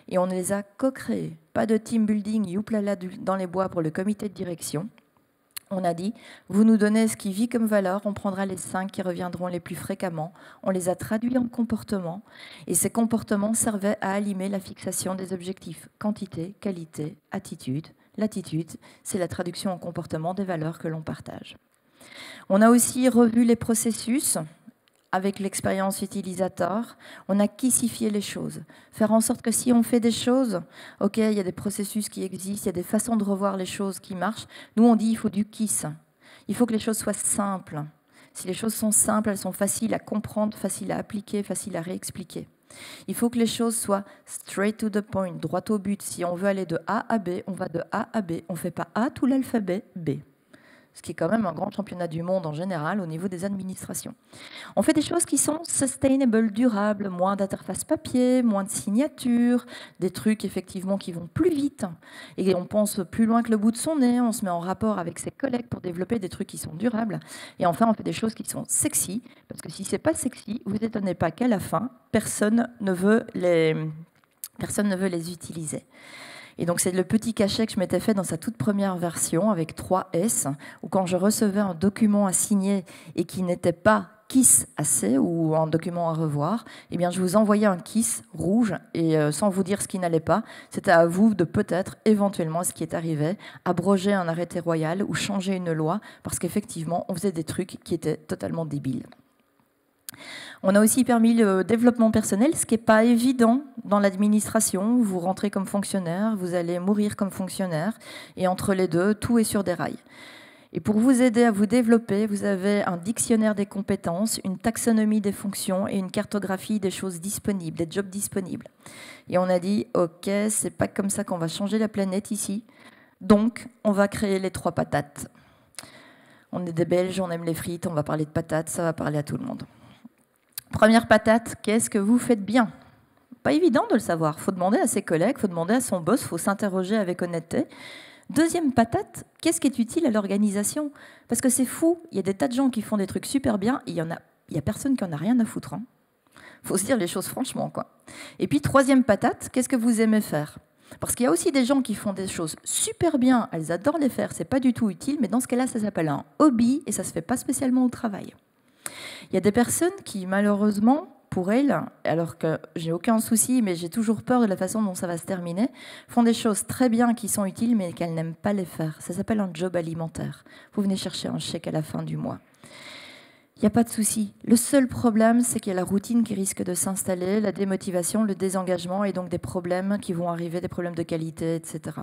Et on les a co-créées. Pas de team building, youplala dans les bois pour le comité de direction. On a dit, vous nous donnez ce qui vit comme valeur, on prendra les 5 qui reviendront les plus fréquemment. On les a traduits en comportements et ces comportements servaient à allumer la fixation des objectifs quantité, qualité, attitude. L'attitude, c'est la traduction en comportement des valeurs que l'on partage. On a aussi revu les processus avec l'expérience utilisateur. On a kissifié les choses. Faire en sorte que si on fait des choses, ok, il y a des processus qui existent, il y a des façons de revoir les choses qui marchent. Nous, on dit il faut du kiss. Il faut que les choses soient simples. Si les choses sont simples, elles sont faciles à comprendre, faciles à appliquer, faciles à réexpliquer. Il faut que les choses soient straight to the point, droit au but. Si on veut aller de A à B, on va de A à B. On ne fait pas A tout l'alphabet B. Ce qui est quand même un grand championnat du monde en général au niveau des administrations. On fait des choses qui sont sustainable, durables, moins d'interface papier, moins de signatures, des trucs effectivement qui vont plus vite. Et on pense plus loin que le bout de son nez, on se met en rapport avec ses collègues pour développer des trucs qui sont durables. Et enfin, on fait des choses qui sont sexy, parce que si c'est pas sexy, vous étonnez pas qu'à la fin, personne ne veut les utiliser. Et donc, c'est le petit cachet que je m'étais fait dans sa toute première version avec 3 S, où quand je recevais un document à signer et qui n'était pas KISS assez ou un document à revoir, eh bien, je vous envoyais un KISS rouge et sans vous dire ce qui n'allait pas, c'était à vous de peut-être, éventuellement, ce qui est arrivé, abroger un arrêté royal ou changer une loi, parce qu'effectivement, on faisait des trucs qui étaient totalement débiles. On a aussi permis le développement personnel, ce qui n'est pas évident dans l'administration. Vous rentrez comme fonctionnaire, vous allez mourir comme fonctionnaire, et entre les deux, tout est sur des rails. Et pour vous aider à vous développer, vous avez un dictionnaire des compétences, une taxonomie des fonctions et une cartographie des choses disponibles, des jobs disponibles. Et on a dit, ok, c'est pas comme ça qu'on va changer la planète ici, donc on va créer les 3 patates. On est des Belges, on aime les frites, on va parler de patates, ça va parler à tout le monde. Première patate, qu'est-ce que vous faites bien? Pas évident de le savoir. Il faut demander à ses collègues, il faut demander à son boss, il faut s'interroger avec honnêteté. Deuxième patate, qu'est-ce qui est utile à l'organisation? Parce que c'est fou, il y a des tas de gens qui font des trucs super bien, et il y a personne qui en a rien à foutre. Il faut se dire les choses franchement, quoi. Et puis troisième patate, qu'est-ce que vous aimez faire? Parce qu'il y a aussi des gens qui font des choses super bien, elles adorent les faire, c'est pas du tout utile, mais dans ce cas-là, ça s'appelle un hobby et ça se fait pas spécialement au travail. Il y a des personnes qui, malheureusement, pour elles, alors que j'ai aucun souci, mais j'ai toujours peur de la façon dont ça va se terminer, font des choses très bien qui sont utiles, mais qu'elles n'aiment pas les faire. Ça s'appelle un job alimentaire. Vous venez chercher un chèque à la fin du mois. Il n'y a pas de souci. Le seul problème, c'est qu'il y a la routine qui risque de s'installer, la démotivation, le désengagement et donc des problèmes qui vont arriver, des problèmes de qualité, etc.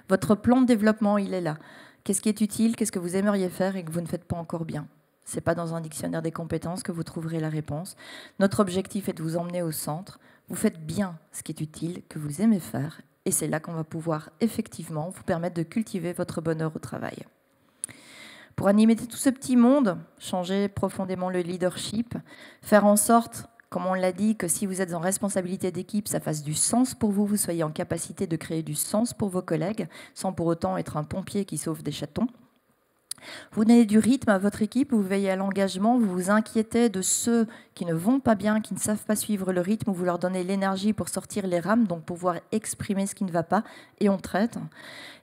Votre plan de développement, il est là. Qu'est-ce qui est utile, qu'est-ce que vous aimeriez faire et que vous ne faites pas encore bien? Ce n'est pas dans un dictionnaire des compétences que vous trouverez la réponse. Notre objectif est de vous emmener au centre. Vous faites bien ce qui est utile, que vous aimez faire, et c'est là qu'on va pouvoir effectivement vous permettre de cultiver votre bonheur au travail. Pour animer tout ce petit monde, changer profondément le leadership, faire en sorte, comme on l'a dit, que si vous êtes en responsabilité d'équipe, ça fasse du sens pour vous, vous soyez en capacité de créer du sens pour vos collègues, sans pour autant être un pompier qui sauve des chatons. Vous donnez du rythme à votre équipe, vous veillez à l'engagement, vous vous inquiétez de ceux qui ne vont pas bien, qui ne savent pas suivre le rythme, vous leur donnez l'énergie pour sortir les rames, donc pouvoir exprimer ce qui ne va pas, et on traite.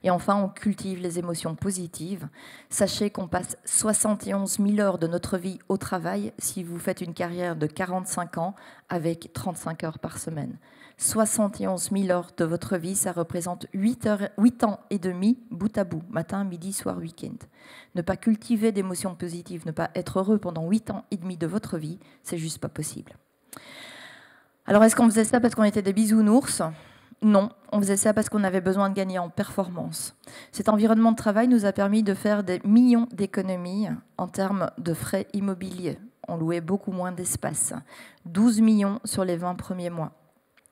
Et enfin, on cultive les émotions positives. Sachez qu'on passe 71 000 heures de notre vie au travail si vous faites une carrière de 45 ans avec 35 heures par semaine. 71 000 heures de votre vie, ça représente 8 ans et demi, bout à bout, matin, midi, soir, week-end. Ne pas cultiver d'émotions positives, ne pas être heureux pendant 8 ans et demi de votre vie, c'est juste pas possible. Alors, est-ce qu'on faisait ça parce qu'on était des bisounours ? Non, on faisait ça parce qu'on avait besoin de gagner en performance. Cet environnement de travail nous a permis de faire des millions d'économies en termes de frais immobiliers. On louait beaucoup moins d'espace, 12 millions sur les 20 premiers mois.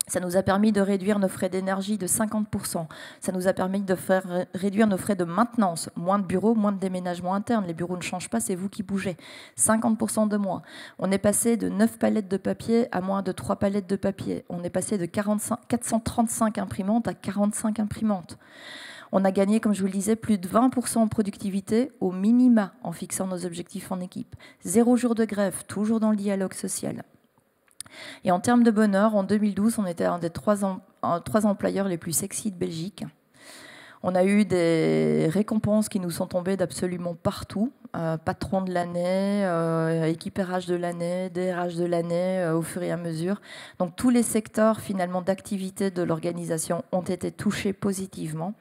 Ça nous a permis de réduire nos frais d'énergie de 50%. Ça nous a permis de faire réduire nos frais de maintenance. Moins de bureaux, moins de déménagement interne. Les bureaux ne changent pas, c'est vous qui bougez. 50% de moins. On est passé de 9 palettes de papier à moins de 3 palettes de papier. On est passé de 435 imprimantes à 45 imprimantes. On a gagné, comme je vous le disais, plus de 20% en productivité au minima en fixant nos objectifs en équipe. 0 jour de grève, toujours dans le dialogue social. Et en termes de bonheur, en 2012, on était un des 3 employeurs les plus sexy de Belgique. On a eu des récompenses qui nous sont tombées d'absolument partout. Patron de l'année, équipe RH de l'année, DRH de l'année, au fur et à mesure. Donc tous les secteurs finalement d'activité de l'organisation ont été touchés positivement.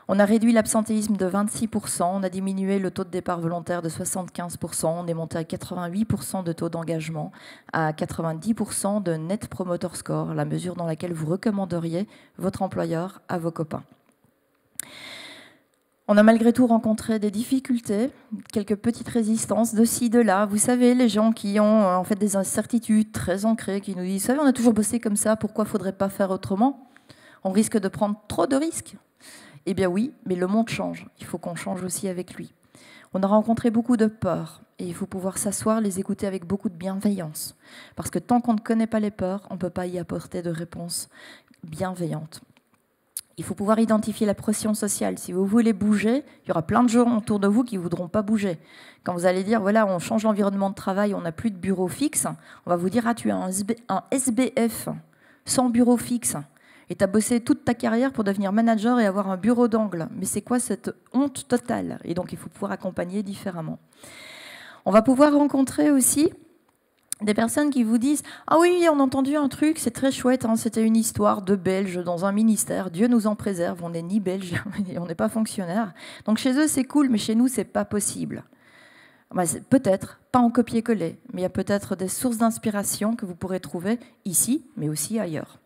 On a réduit l'absentéisme de 26%, on a diminué le taux de départ volontaire de 75%, on est monté à 88% de taux d'engagement, à 90% de Net Promoter Score, la mesure dans laquelle vous recommanderiez votre employeur à vos copains. On a malgré tout rencontré des difficultés, quelques petites résistances de ci, de là. Vous savez, les gens qui ont en fait des incertitudes très ancrées, qui nous disent « Vous savez, on a toujours bossé comme ça, pourquoi il ne faudrait pas faire autrement ? On risque de prendre trop de risques. » Eh bien oui, mais le monde change. Il faut qu'on change aussi avec lui. On a rencontré beaucoup de peurs et il faut pouvoir s'asseoir, les écouter avec beaucoup de bienveillance. Parce que tant qu'on ne connaît pas les peurs, on ne peut pas y apporter de réponse bienveillante. Il faut pouvoir identifier la pression sociale. Si vous voulez bouger, il y aura plein de gens autour de vous qui ne voudront pas bouger. Quand vous allez dire, voilà, on change l'environnement de travail, on n'a plus de bureau fixe, on va vous dire, ah, tu as un SBF sans bureau fixe. Et tu as bossé toute ta carrière pour devenir manager et avoir un bureau d'angle. Mais c'est quoi cette honte totale? Et donc, il faut pouvoir accompagner différemment. On va pouvoir rencontrer aussi des personnes qui vous disent « Ah oui, on a entendu un truc, c'est très chouette, hein, c'était une histoire de Belges dans un ministère. Dieu nous en préserve, on n'est ni Belges, on n'est pas fonctionnaire. Donc chez eux, c'est cool, mais chez nous, c'est pas possible. » Peut-être, pas en copier-coller, mais il y a peut-être des sources d'inspiration que vous pourrez trouver ici, mais aussi ailleurs.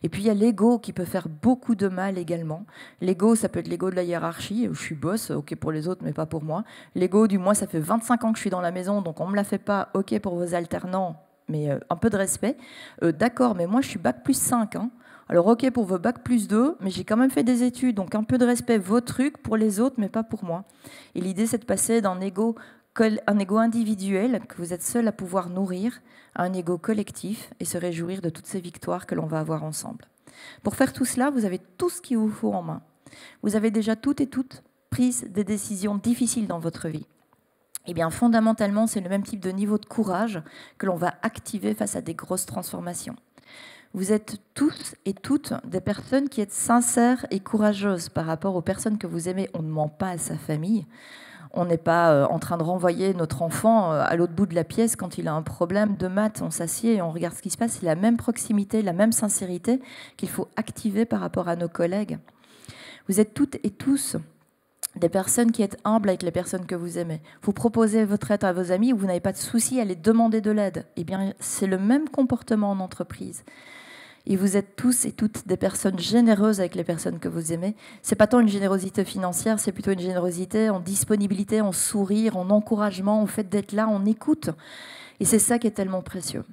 Et puis il y a l'ego qui peut faire beaucoup de mal également. L'ego, ça peut être l'ego de la hiérarchie. Je suis boss, ok pour les autres, mais pas pour moi. L'ego du moi, ça fait 25 ans que je suis dans la maison, donc on ne me la fait pas, ok pour vos alternants, mais un peu de respect. D'accord, mais moi je suis bac plus 5. Hein. Alors ok pour vos bac plus 2, mais j'ai quand même fait des études, donc un peu de respect, vos trucs pour les autres, mais pas pour moi. Et l'idée, c'est de passer d'un ego individuel que vous êtes seul à pouvoir nourrir, à un ego collectif et se réjouir de toutes ces victoires que l'on va avoir ensemble. Pour faire tout cela, vous avez tout ce qu'il vous faut en main. Vous avez déjà toutes et toutes pris des décisions difficiles dans votre vie. Eh bien, fondamentalement, c'est le même type de niveau de courage que l'on va activer face à des grosses transformations. Vous êtes tous et toutes des personnes qui êtes sincères et courageuses par rapport aux personnes que vous aimez. On ne ment pas à sa famille. On n'est pas en train de renvoyer notre enfant à l'autre bout de la pièce quand il a un problème de maths. On s'assied et on regarde ce qui se passe. C'est la même proximité, la même sincérité qu'il faut activer par rapport à nos collègues. Vous êtes toutes et tous des personnes qui êtes humbles avec les personnes que vous aimez. Vous proposez votre aide à vos amis, vous n'avez pas de souci à les demander de l'aide. Eh bien, c'est le même comportement en entreprise. Et vous êtes tous et toutes des personnes généreuses avec les personnes que vous aimez. C'est pas tant une générosité financière, c'est plutôt une générosité en disponibilité, en sourire, en encouragement, en fait d'être là, en écoute. Et c'est ça qui est tellement précieux.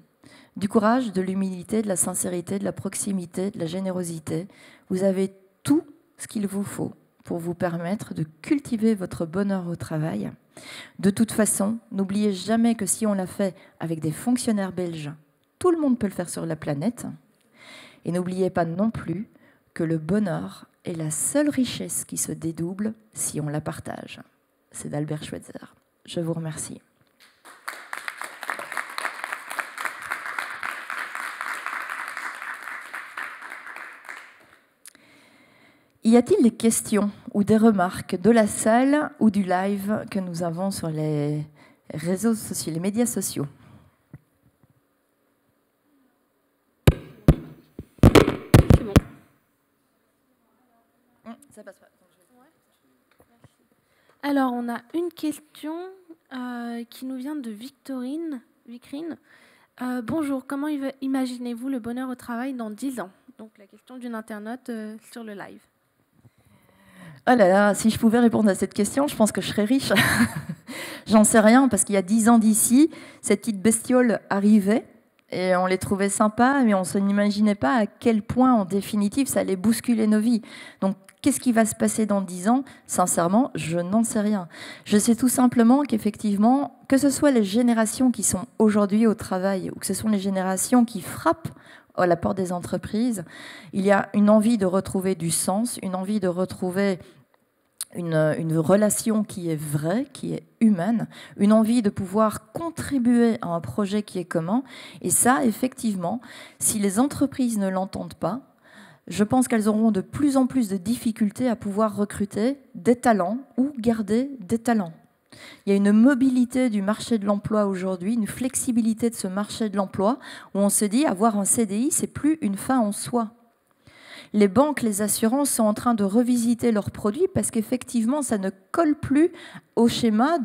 Du courage, de l'humilité, de la sincérité, de la proximité, de la générosité. Vous avez tout ce qu'il vous faut pour vous permettre de cultiver votre bonheur au travail. De toute façon, n'oubliez jamais que si on l'a fait avec des fonctionnaires belges, tout le monde peut le faire sur la planète. Et n'oubliez pas non plus que le bonheur est la seule richesse qui se dédouble si on la partage. C'est d'Albert Schweitzer. Je vous remercie. Y a-t-il des questions ou des remarques de la salle ou du live que nous avons sur les réseaux sociaux, les médias sociaux? C'est bon. Ça passe pas. Alors, on a une question qui nous vient de Vicrine. Bonjour, comment imaginez-vous le bonheur au travail dans 10 ans? Donc, la question d'une internaute sur le live. Oh là là, si je pouvais répondre à cette question, je pense que je serais riche. J'en sais rien, parce qu'il y a 10 ans d'ici, cette petite bestiole arrivait, et on les trouvait sympas, mais on ne s'imaginait pas à quel point, en définitive, ça allait bousculer nos vies. Donc, qu'est-ce qui va se passer dans 10 ans? Sincèrement, je n'en sais rien. Je sais tout simplement qu'effectivement, que ce soit les générations qui sont aujourd'hui au travail, ou que ce sont les générations qui frappent à la porte des entreprises, il y a une envie de retrouver du sens, une envie de retrouver une relation qui est vraie, qui est humaine, une envie de pouvoir contribuer à un projet qui est commun. Et ça, effectivement, si les entreprises ne l'entendent pas, je pense qu'elles auront de plus en plus de difficultés à pouvoir recruter des talents ou garder des talents. Il y a une mobilité du marché de l'emploi aujourd'hui, une flexibilité de ce marché de l'emploi, où on se dit avoir un CDI, c'est plus une fin en soi. Les banques, les assurances sont en train de revisiter leurs produits parce qu'effectivement, ça ne colle plus au schéma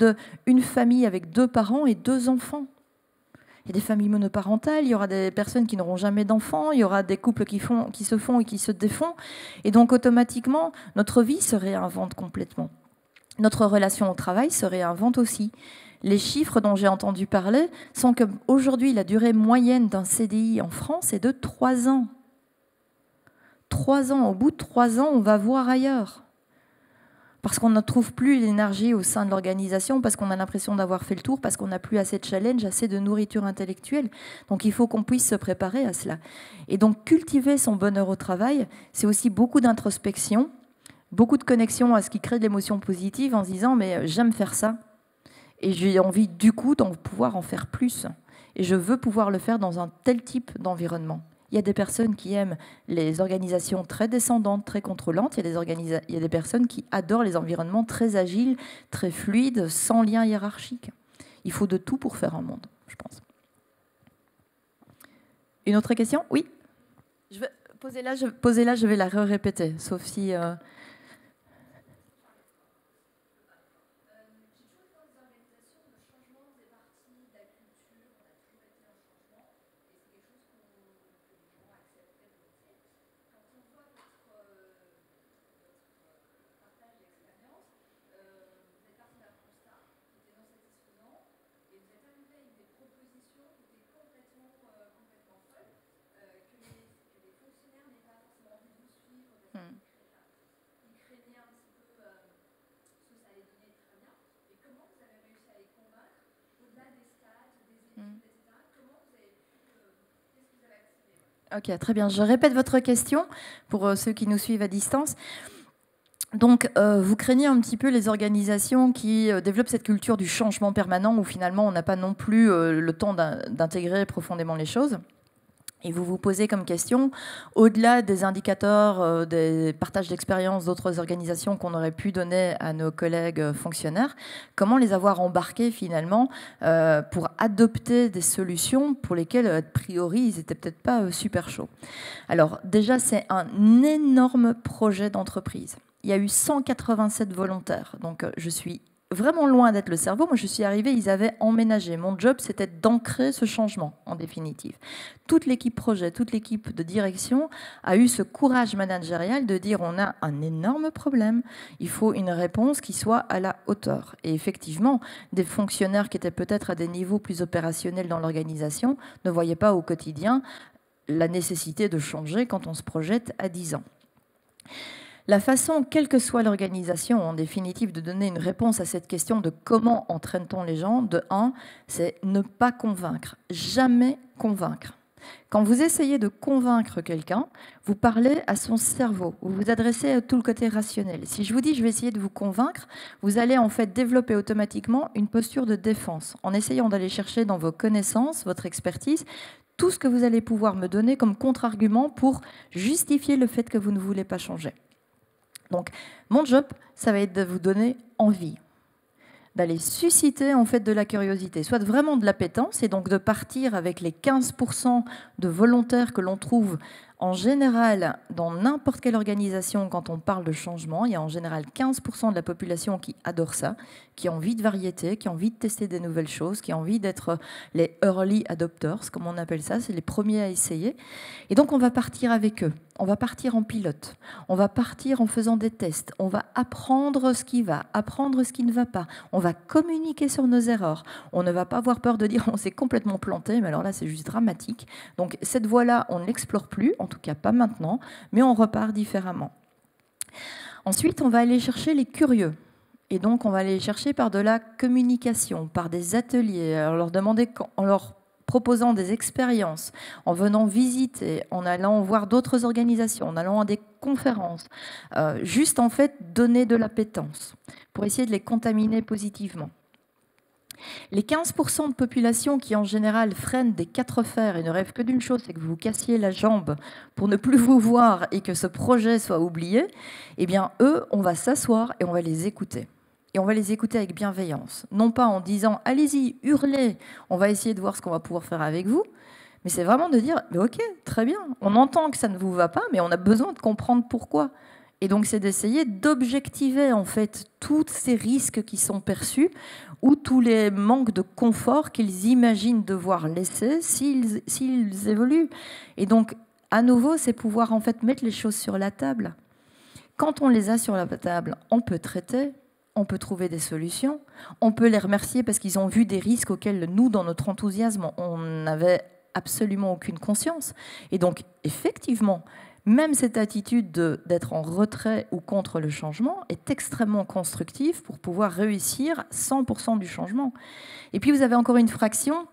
d'une famille avec 2 parents et 2 enfants. Il y a des familles monoparentales, il y aura des personnes qui n'auront jamais d'enfants, il y aura des couples qui se font et qui se défont. Et donc, automatiquement, notre vie se réinvente complètement. Notre relation au travail se réinvente aussi. Les chiffres dont j'ai entendu parler sont qu'aujourd'hui, la durée moyenne d'un CDI en France est de 3 ans. 3 ans. Au bout de 3 ans, on va voir ailleurs. Parce qu'on ne trouve plus l'énergie au sein de l'organisation, parce qu'on a l'impression d'avoir fait le tour, parce qu'on n'a plus assez de challenge, assez de nourriture intellectuelle. Donc il faut qu'on puisse se préparer à cela. Et donc cultiver son bonheur au travail, c'est aussi beaucoup d'introspection, beaucoup de connexion à ce qui crée de l'émotion positive en se disant « mais j'aime faire ça et j'ai envie du coup d'en pouvoir en faire plus et je veux pouvoir le faire dans un tel type d'environnement ». Il y a des personnes qui aiment les organisations très descendantes, très contrôlantes. Il y a des personnes qui adorent les environnements très agiles, très fluides, sans lien hiérarchique. Il faut de tout pour faire un monde, je pense. Une autre question? Oui. Je vais poser là, je vais la répéter, sauf si... Ok, très bien. Je répète votre question pour ceux qui nous suivent à distance. Donc, vous craignez un petit peu les organisations qui développent cette culture du changement permanent où finalement on n'a pas non plus le temps d'intégrer profondément les choses. Et vous vous posez comme question, au-delà des indicateurs, des partages d'expériences d'autres organisations qu'on aurait pu donner à nos collègues fonctionnaires, comment les avoir embarqués finalement pour adopter des solutions pour lesquelles, a priori, ils n'étaient peut-être pas super chauds. Alors déjà, c'est un énorme projet d'entreprise. Il il y a eu 187 volontaires. Donc, je suis vraiment loin d'être le cerveau. Moi, je suis arrivée, ils avaient emménagé. Mon job, c'était d'ancrer ce changement, en définitive. Toute l'équipe projet, toute l'équipe de direction a eu ce courage managérial de dire on a un énorme problème, il faut une réponse qui soit à la hauteur. Et effectivement, des fonctionnaires qui étaient peut-être à des niveaux plus opérationnels dans l'organisation ne voyaient pas au quotidien la nécessité de changer quand on se projette à 10 ans. La façon, quelle que soit l'organisation, en définitive, de donner une réponse à cette question de comment entraîne-t-on les gens, de un, c'est ne pas convaincre, jamais convaincre. Quand vous essayez de convaincre quelqu'un, vous parlez à son cerveau, vous vous adressez à tout le côté rationnel. Si je vous dis je vais essayer de vous convaincre, vous allez en fait développer automatiquement une posture de défense, en essayant d'aller chercher dans vos connaissances, votre expertise, tout ce que vous allez pouvoir me donner comme contre-argument pour justifier le fait que vous ne voulez pas changer. Donc, mon job, ça va être de vous donner envie, d'aller susciter en fait de la curiosité, soit vraiment de l'appétence, et donc de partir avec les 15% de volontaires que l'on trouve en général dans n'importe quelle organisation quand on parle de changement. Il y a en général 15% de la population qui adore ça, qui a envie de variété, qui a envie de tester des nouvelles choses, qui a envie d'être les early adopters, comme on appelle ça, c'est les premiers à essayer. Et donc on va partir avec eux, on va partir en pilote, on va partir en faisant des tests, on va apprendre ce qui va, apprendre ce qui ne va pas, on va communiquer sur nos erreurs, on ne va pas avoir peur de dire on s'est complètement planté, mais alors là c'est juste dramatique. Donc cette voie-là, on ne l'explore plus, en tout cas pas maintenant, mais on repart différemment. Ensuite, on va aller chercher les curieux. Et donc, on va aller les chercher par de la communication, par des ateliers, en leur proposant des expériences, en venant visiter, en allant voir d'autres organisations, en allant à des conférences, juste en fait donner de l'appétence pour essayer de les contaminer positivement. Les 15% de population qui, en général, freinent des 4 fers et ne rêvent que d'une chose, c'est que vous vous cassiez la jambe pour ne plus vous voir et que ce projet soit oublié, eh bien, eux, on va s'asseoir et on va les écouter. Et on va les écouter avec bienveillance. Non pas en disant « allez-y, hurlez, on va essayer de voir ce qu'on va pouvoir faire avec vous », mais c'est vraiment de dire « ok, très bien, on entend que ça ne vous va pas, mais on a besoin de comprendre pourquoi ». Et donc, c'est d'essayer d'objectiver en fait tous ces risques qui sont perçus ou tous les manques de confort qu'ils imaginent devoir laisser s'ils évoluent. Et donc, à nouveau, c'est pouvoir en fait mettre les choses sur la table. Quand on les a sur la table, on peut traiter, on peut trouver des solutions, on peut les remercier parce qu'ils ont vu des risques auxquels nous, dans notre enthousiasme, on n'avait absolument aucune conscience. Et donc, effectivement, même cette attitude d'être en retrait ou contre le changement est extrêmement constructive pour pouvoir réussir 100% du changement. Et puis vous avez encore une fraction,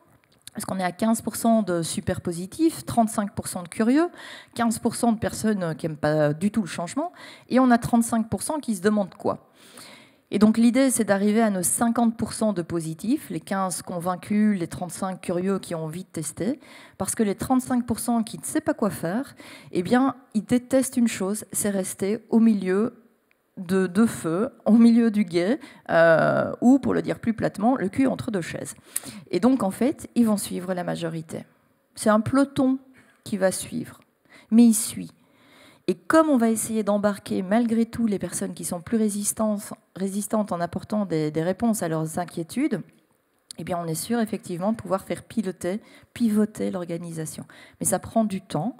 parce qu'on est à 15% de super positifs, 35% de curieux, 15% de personnes qui n'aiment pas du tout le changement, et on a 35% qui se demandent quoi. Et donc l'idée, c'est d'arriver à nos 50% de positifs, les 15 convaincus, les 35 curieux qui ont envie de tester, parce que les 35% qui ne savent pas quoi faire, eh bien, ils détestent une chose, c'est rester au milieu de deux feux, au milieu du guet, ou, pour le dire plus platement, le cul entre deux chaises. Et donc, en fait, ils vont suivre la majorité. C'est un peloton qui va suivre, mais il suit. Et comme on va essayer d'embarquer malgré tout les personnes qui sont plus résistantes en apportant des réponses à leurs inquiétudes, eh bien on est sûr effectivement de pouvoir faire pivoter l'organisation. Mais ça prend du temps.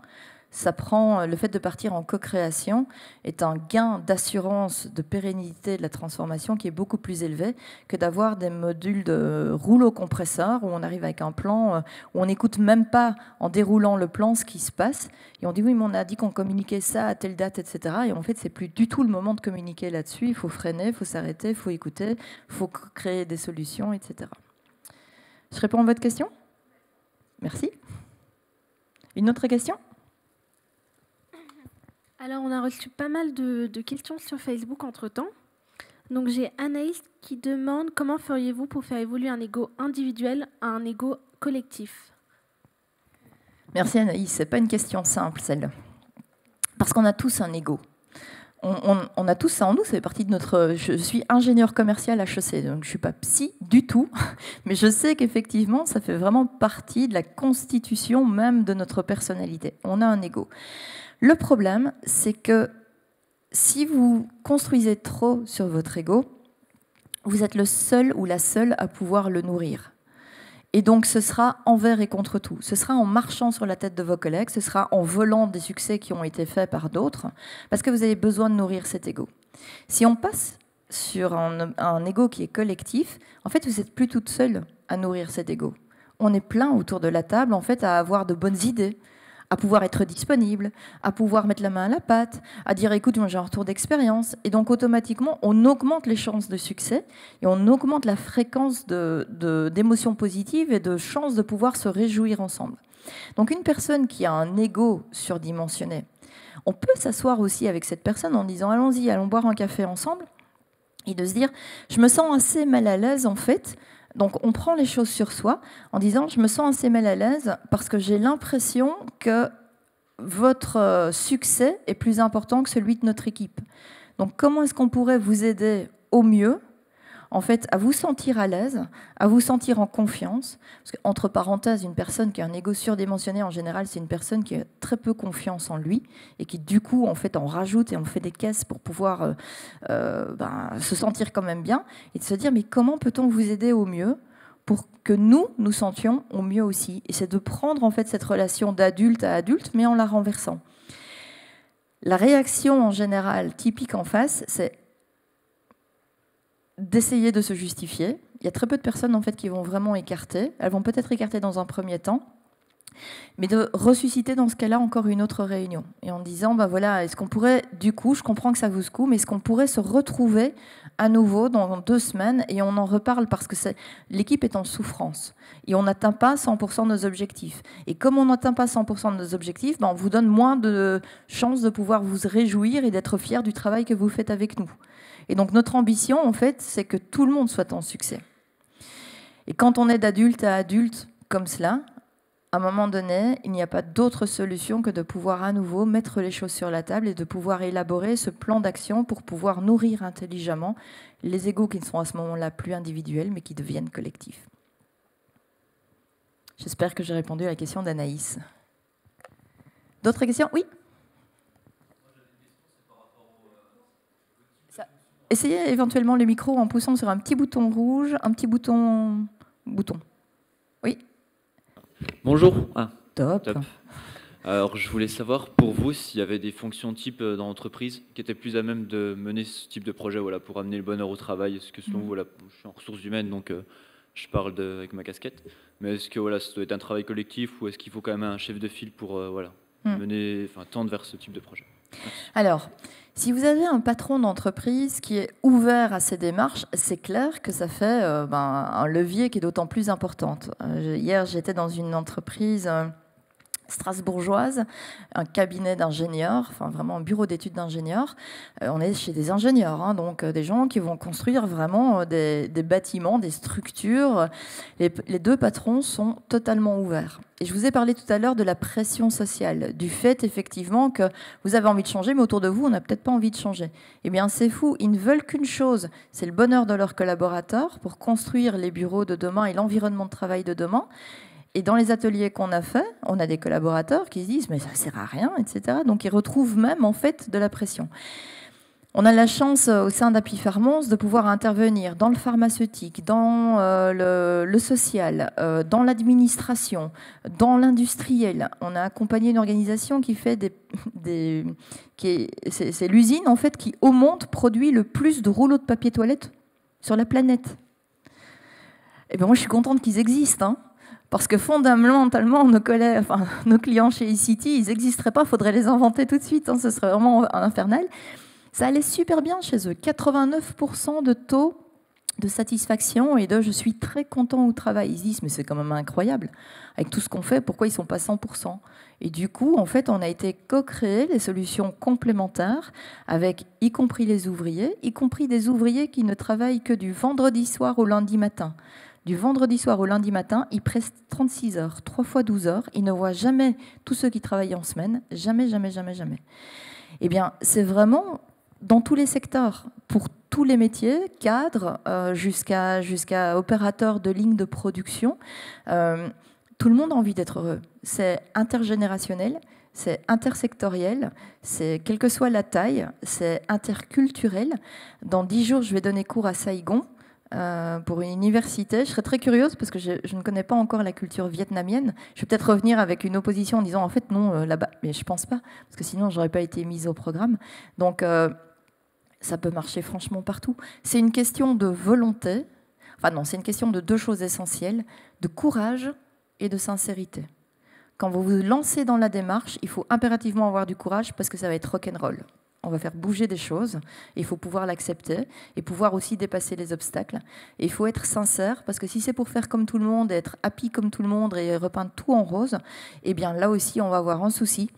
Le fait de partir en co-création est un gain d'assurance, de pérennité de la transformation qui est beaucoup plus élevé que d'avoir des modules de rouleau compresseur où on arrive avec un plan, où on n'écoute même pas en déroulant le plan ce qui se passe. Et on dit oui, mais on a dit qu'on communiquait ça à telle date, etc. Et en fait, c'est plus du tout le moment de communiquer là-dessus. Il faut freiner, il faut s'arrêter, il faut écouter, il faut créer des solutions, etc. Je réponds à votre question ? Merci. Une autre question ? Alors, on a reçu pas mal de questions sur Facebook entre-temps. Donc, j'ai Anaïs qui demande comment feriez-vous pour faire évoluer un ego individuel à un ego collectif ? Merci Anaïs, c'est pas une question simple celle-là. Parce qu'on a tous un ego. On a tous ça en nous, ça fait partie de notre... Je suis ingénieur commercial HEC, donc je ne suis pas psy du tout, mais je sais qu'effectivement, ça fait vraiment partie de la constitution même de notre personnalité. On a un ego. Le problème, c'est que si vous construisez trop sur votre ego, vous êtes le seul ou la seule à pouvoir le nourrir. Et donc, ce sera envers et contre tout. Ce sera en marchant sur la tête de vos collègues, ce sera en volant des succès qui ont été faits par d'autres, parce que vous avez besoin de nourrir cet ego. Si on passe sur un ego qui est collectif, en fait, vous n'êtes plus toute seule à nourrir cet ego. On est plein autour de la table, en fait, à avoir de bonnes idées, à pouvoir être disponible, à pouvoir mettre la main à la pâte, à dire écoute, moi j'ai un retour d'expérience. Et donc automatiquement, on augmente les chances de succès et on augmente la fréquence d'émotions positives et de chances de pouvoir se réjouir ensemble. Donc une personne qui a un ego surdimensionné, on peut s'asseoir aussi avec cette personne en disant allons-y, allons boire un café ensemble, et de se dire je me sens assez mal à l'aise en fait. Donc on prend les choses sur soi en disant je me sens assez mal à l'aise parce que j'ai l'impression que votre succès est plus important que celui de notre équipe. Donc comment est-ce qu'on pourrait vous aider au mieux en fait, à vous sentir à l'aise, à vous sentir en confiance. Parce que, entre parenthèses, une personne qui a un ego surdimensionné, en général, c'est une personne qui a très peu confiance en lui et qui, du coup, en fait, en rajoute et on fait des caisses pour pouvoir se sentir quand même bien et de se dire, mais comment peut-on vous aider au mieux pour que nous sentions au mieux aussi. Et c'est de prendre, en fait, cette relation d'adulte à adulte, mais en la renversant. La réaction, en général, typique en face, c'est d'essayer de se justifier. Il y a très peu de personnes en fait qui vont vraiment écarter. Elles vont peut-être écarter dans un premier temps, mais de ressusciter dans ce cas-là encore une autre réunion. Et en disant, ben voilà, est-ce qu'on pourrait, du coup, je comprends que ça vous secoue, mais est-ce qu'on pourrait se retrouver à nouveau dans 2 semaines et on en reparle parce que l'équipe est en souffrance et on n'atteint pas 100% de nos objectifs. Et comme on n'atteint pas 100% de nos objectifs, ben on vous donne moins de chances de pouvoir vous réjouir et d'être fier du travail que vous faites avec nous. Et donc notre ambition, en fait, c'est que tout le monde soit en succès. Et quand on est d'adulte à adulte comme cela, à un moment donné, il n'y a pas d'autre solution que de pouvoir à nouveau mettre les choses sur la table et de pouvoir élaborer ce plan d'action pour pouvoir nourrir intelligemment les égos qui ne sont à ce moment-là plus individuels, mais qui deviennent collectifs. J'espère que j'ai répondu à la question d'Anaïs. D'autres questions? Oui. Essayez éventuellement le micro en poussant sur un petit bouton rouge, un petit bouton. Oui. Bonjour. Top. Alors, je voulais savoir pour vous s'il y avait des fonctions type dans l'entreprise qui étaient plus à même de mener ce type de projet, voilà, pour amener le bonheur au travail. Est-ce que selon vous, voilà, je suis en ressources humaines, donc je parle avec ma casquette, mais est-ce que voilà, ça doit être un travail collectif ou est-ce qu'il faut quand même un chef de file pour tendre vers ce type de projet? Merci. Alors, si vous avez un patron d'entreprise qui est ouvert à ces démarches, c'est clair que ça fait un levier qui est d'autant plus important. Hier, j'étais dans une entreprise strasbourgeoise, un cabinet d'ingénieurs, enfin vraiment un bureau d'études d'ingénieurs. On est chez des ingénieurs, donc des gens qui vont construire vraiment des bâtiments, des structures. Les 2 patrons sont totalement ouverts. Et je vous ai parlé tout à l'heure de la pression sociale, du fait effectivement que vous avez envie de changer, mais autour de vous, on n'a peut-être pas envie de changer. Eh bien, c'est fou, ils ne veulent qu'une chose, c'est le bonheur de leurs collaborateurs pour construire les bureaux de demain et l'environnement de travail de demain. Et dans les ateliers qu'on a fait, on a des collaborateurs qui se disent « mais ça ne sert à rien », etc. Donc ils retrouvent même en fait de la pression. On a la chance au sein d'Happy Pharmance de pouvoir intervenir dans le pharmaceutique, dans le social, dans l'administration, dans l'industriel. On a accompagné une organisation qui fait c'est l'usine en fait qui au monde produit le plus de rouleaux de papier toilette sur la planète. Et bien moi je suis contente qu'ils existent, parce que fondamentalement, nos clients chez eCity, ils n'existeraient pas, il faudrait les inventer tout de suite, ce serait vraiment infernal. Ça allait super bien chez eux, 89% de taux de satisfaction et de « je suis très content au travail ». Ils se disent « mais c'est quand même incroyable, avec tout ce qu'on fait, pourquoi ils ne sont pas 100% ?» Et du coup, en fait, on a été co-créer des solutions complémentaires avec y compris les ouvriers, y compris des ouvriers qui ne travaillent que du vendredi soir au lundi matin. Du vendredi soir au lundi matin, ils prestent 36 heures, 3 fois 12 heures. Ils ne voient jamais tous ceux qui travaillent en semaine. Jamais, jamais, jamais, jamais. Eh bien, c'est vraiment dans tous les secteurs, pour tous les métiers, cadres jusqu'à opérateurs de lignes de production. Tout le monde a envie d'être heureux. C'est intergénérationnel, c'est intersectoriel, c'est quelle que soit la taille, c'est interculturel. Dans 10 jours, je vais donner cours à Saigon pour une université. Je serais très curieuse parce que je ne connais pas encore la culture vietnamienne. Je vais peut-être revenir avec une opposition en disant en fait non, là-bas, mais je pense pas, parce que sinon j'aurais pas été mise au programme. Donc ça peut marcher franchement partout. C'est une question de volonté, enfin non, c'est une question de 2 choses essentielles, de courage et de sincérité. Quand vous vous lancez dans la démarche, il faut impérativement avoir du courage parce que ça va être rock'n'roll. On va faire bouger des choses, et il faut pouvoir l'accepter et pouvoir aussi dépasser les obstacles. Et il faut être sincère, parce que si c'est pour faire comme tout le monde, être happy comme tout le monde et repeindre tout en rose, eh bien là aussi on va avoir un souci,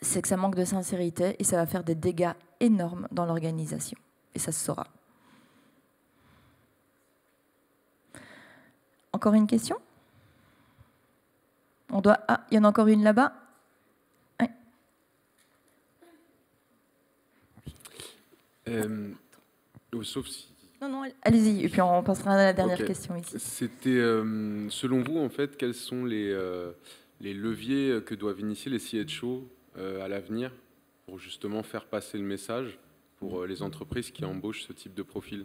c'est que ça manque de sincérité et ça va faire des dégâts énormes dans l'organisation. Et ça se saura. Encore une question ? Ah, il y en a encore une là-bas. Sauf si... Non, allez-y, et puis on passera à la dernière question ici. C'était, selon vous, en fait, quels sont les leviers que doivent initier les CHO à l'avenir pour justement faire passer le message pour les entreprises qui embauchent ce type de profil?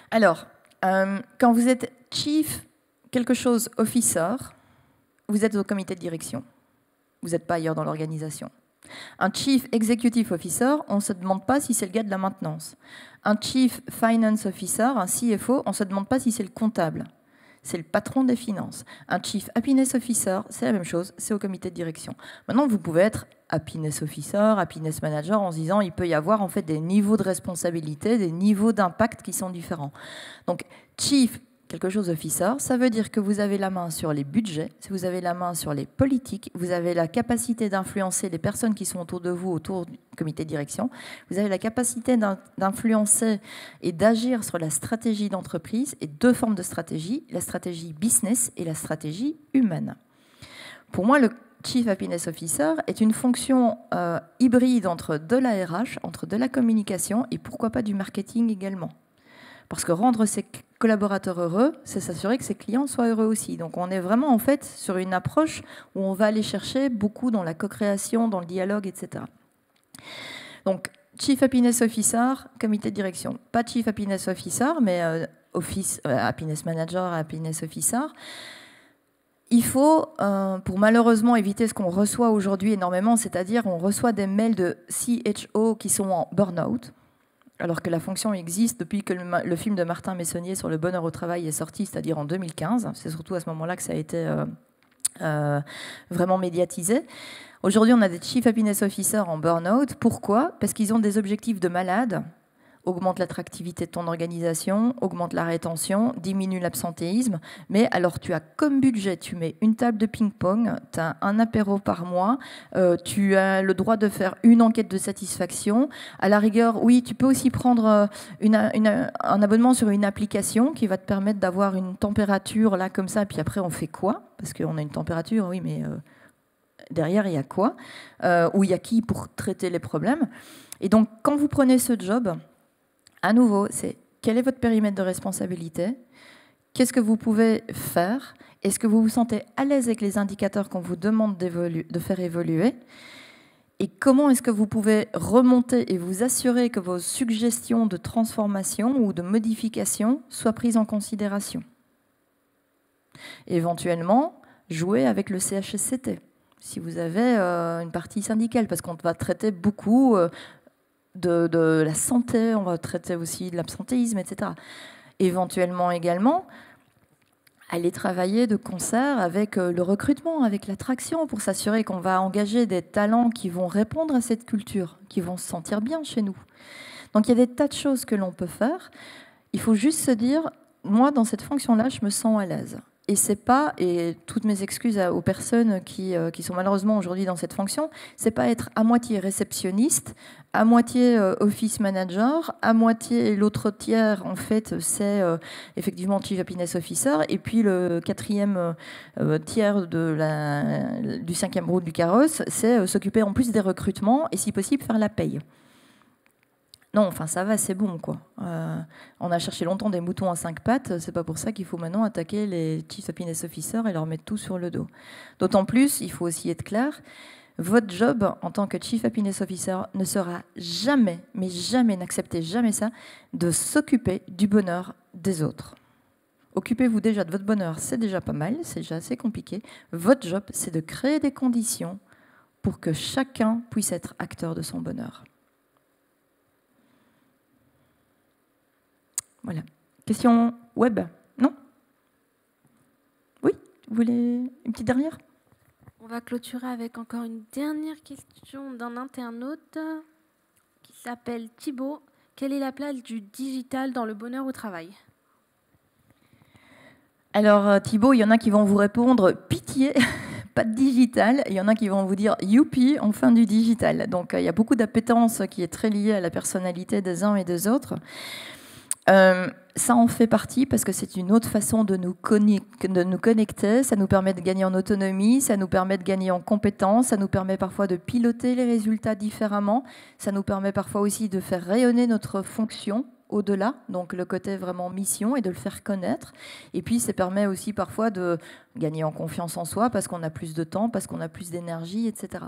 Alors, quand vous êtes Chief quelque chose Officer, vous êtes au comité de direction. Vous n'êtes pas ailleurs dans l'organisation. Un Chief Executive Officer, on ne se demande pas si c'est le gars de la maintenance. Un Chief Finance Officer, un CFO, on ne se demande pas si c'est le comptable. C'est le patron des finances. Un Chief Happiness Officer, c'est la même chose, c'est au comité de direction. Maintenant, vous pouvez être Happiness Officer, Happiness Manager, en se disant il peut y avoir en fait des niveaux de responsabilité, des niveaux d'impact qui sont différents. Donc, Chief quelque chose officer, ça veut dire que vous avez la main sur les budgets, vous avez la main sur les politiques, vous avez la capacité d'influencer les personnes qui sont autour de vous, autour du comité de direction, vous avez la capacité d'influencer et d'agir sur la stratégie d'entreprise, et 2 formes de stratégie, la stratégie business et la stratégie humaine. Pour moi, le Chief Happiness Officer est une fonction hybride entre de la RH, entre de la communication et pourquoi pas du marketing également. Parce que rendre ses collaborateurs heureux, c'est s'assurer que ses clients soient heureux aussi. Donc on est vraiment en fait sur une approche où on va aller chercher beaucoup dans la co-création, dans le dialogue, etc. Donc Chief Happiness Officer, comité de direction. Pas Chief Happiness Officer, mais Happiness Manager, Happiness Officer. Il faut, pour malheureusement éviter ce qu'on reçoit aujourd'hui énormément, c'est-à-dire on reçoit des mails de CHO qui sont en burn-out, alors que la fonction existe depuis que le film de Martin Messonnier sur le bonheur au travail est sorti, c'est-à-dire en 2015. C'est surtout à ce moment-là que ça a été vraiment médiatisé. Aujourd'hui, on a des Chief Happiness Officers en burn-out. Pourquoi ? Parce qu'ils ont des objectifs de malade. Augmente l'attractivité de ton organisation, augmente la rétention, diminue l'absentéisme. Mais alors, tu as comme budget, tu mets une table de ping-pong, tu as un apéro par mois, tu as le droit de faire une enquête de satisfaction. À la rigueur, oui, tu peux aussi prendre un abonnement sur une application qui va te permettre d'avoir une température là comme ça. Puis après, on fait quoi ? Parce qu'on a une température, oui, mais derrière, il y a quoi ? Ou il y a qui pour traiter les problèmes ? Et donc, quand vous prenez ce job, à nouveau, c'est quel est votre périmètre de responsabilité ? Qu'est-ce que vous pouvez faire ? Est-ce que vous vous sentez à l'aise avec les indicateurs qu'on vous demande de faire évoluer ? Et comment est-ce que vous pouvez remonter et vous assurer que vos suggestions de transformation ou de modification soient prises en considération ? Éventuellement, jouer avec le CHSCT, si vous avez une partie syndicale, parce qu'on va traiter beaucoup de la santé, on va traiter aussi de l'absentéisme, etc. Éventuellement également, aller travailler de concert avec le recrutement, avec l'attraction, pour s'assurer qu'on va engager des talents qui vont répondre à cette culture, qui vont se sentir bien chez nous. Donc il y a des tas de choses que l'on peut faire. Il faut juste se dire, moi, dans cette fonction-là, je me sens à l'aise. Et c'est pas, et toutes mes excuses aux personnes qui sont malheureusement aujourd'hui dans cette fonction, c'est pas être à moitié réceptionniste, à moitié office manager, à moitié l'autre tiers en fait c'est effectivement Chief Happiness Officer, et puis le 4e tiers du 5e route du carrosse, c'est s'occuper en plus des recrutements et si possible faire la paye. Non, enfin ça va, c'est bon quoi. On a cherché longtemps des moutons à 5 pattes, c'est pas pour ça qu'il faut maintenant attaquer les Chief Happiness Officers et leur mettre tout sur le dos. D'autant plus, il faut aussi être clair, votre job en tant que Chief Happiness Officer ne sera jamais, mais jamais, n'acceptez jamais ça, de s'occuper du bonheur des autres. Occupez-vous déjà de votre bonheur, c'est déjà pas mal, c'est déjà assez compliqué. Votre job, c'est de créer des conditions pour que chacun puisse être acteur de son bonheur. Voilà. Question web? Non? Oui? Vous voulez une petite dernière? On va clôturer avec encore une dernière question d'un internaute qui s'appelle Thibaut. Quelle est la place du digital dans le bonheur au travail? Alors Thibaut, il y en a qui vont vous répondre « Pitié, pas de digital ». Il y en a qui vont vous dire « Youpi, enfin du digital ». Donc il y a beaucoup d'appétence qui est très liée à la personnalité des uns et des autres. Ça en fait partie parce que c'est une autre façon de nous connecter, ça nous permet de gagner en autonomie, ça nous permet de gagner en compétences, ça nous permet parfois de piloter les résultats différemment, ça nous permet parfois aussi de faire rayonner notre fonction au-delà, donc le côté vraiment mission et de le faire connaître. Et puis ça permet aussi parfois de gagner en confiance en soi parce qu'on a plus de temps, parce qu'on a plus d'énergie, etc.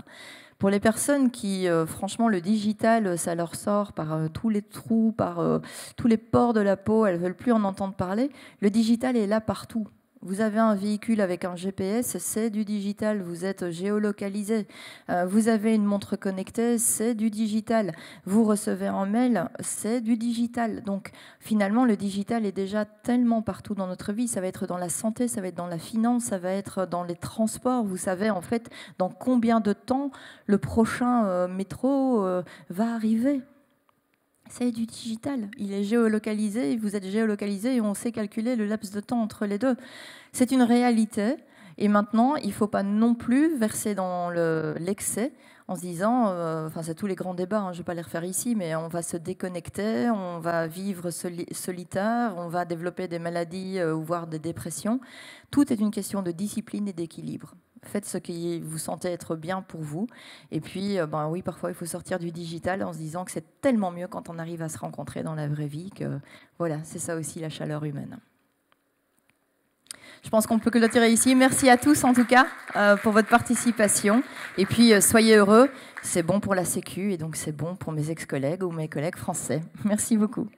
Pour les personnes qui, franchement, le digital, ça leur sort par tous les trous, par tous les pores de la peau, elles ne veulent plus en entendre parler, le digital est là partout. Vous avez un véhicule avec un GPS, c'est du digital, vous êtes géolocalisé. Vous avez une montre connectée, c'est du digital. Vous recevez un mail, c'est du digital. Donc finalement, le digital est déjà tellement partout dans notre vie. Ça va être dans la santé, ça va être dans la finance, ça va être dans les transports. Vous savez en fait dans combien de temps le prochain métro va arriver. C'est du digital. Il est géolocalisé, vous êtes géolocalisé et on sait calculer le laps de temps entre les deux. C'est une réalité. Et maintenant, il ne faut pas non plus verser dans l'excès en se disant, enfin c'est tous les grands débats, je ne vais pas les refaire ici, mais on va se déconnecter, on va vivre solitaire, on va développer des maladies ou voire des dépressions. Tout est une question de discipline et d'équilibre. Faites ce qui vous sentez être bien pour vous. Et puis, oui, parfois, il faut sortir du digital en se disant que c'est tellement mieux quand on arrive à se rencontrer dans la vraie vie que, voilà, c'est ça aussi la chaleur humaine. Je pense qu'on peut clôturer ici. Merci à tous, en tout cas, pour votre participation. Et puis, soyez heureux. C'est bon pour la Sécu et donc c'est bon pour mes ex-collègues ou mes collègues français. Merci beaucoup.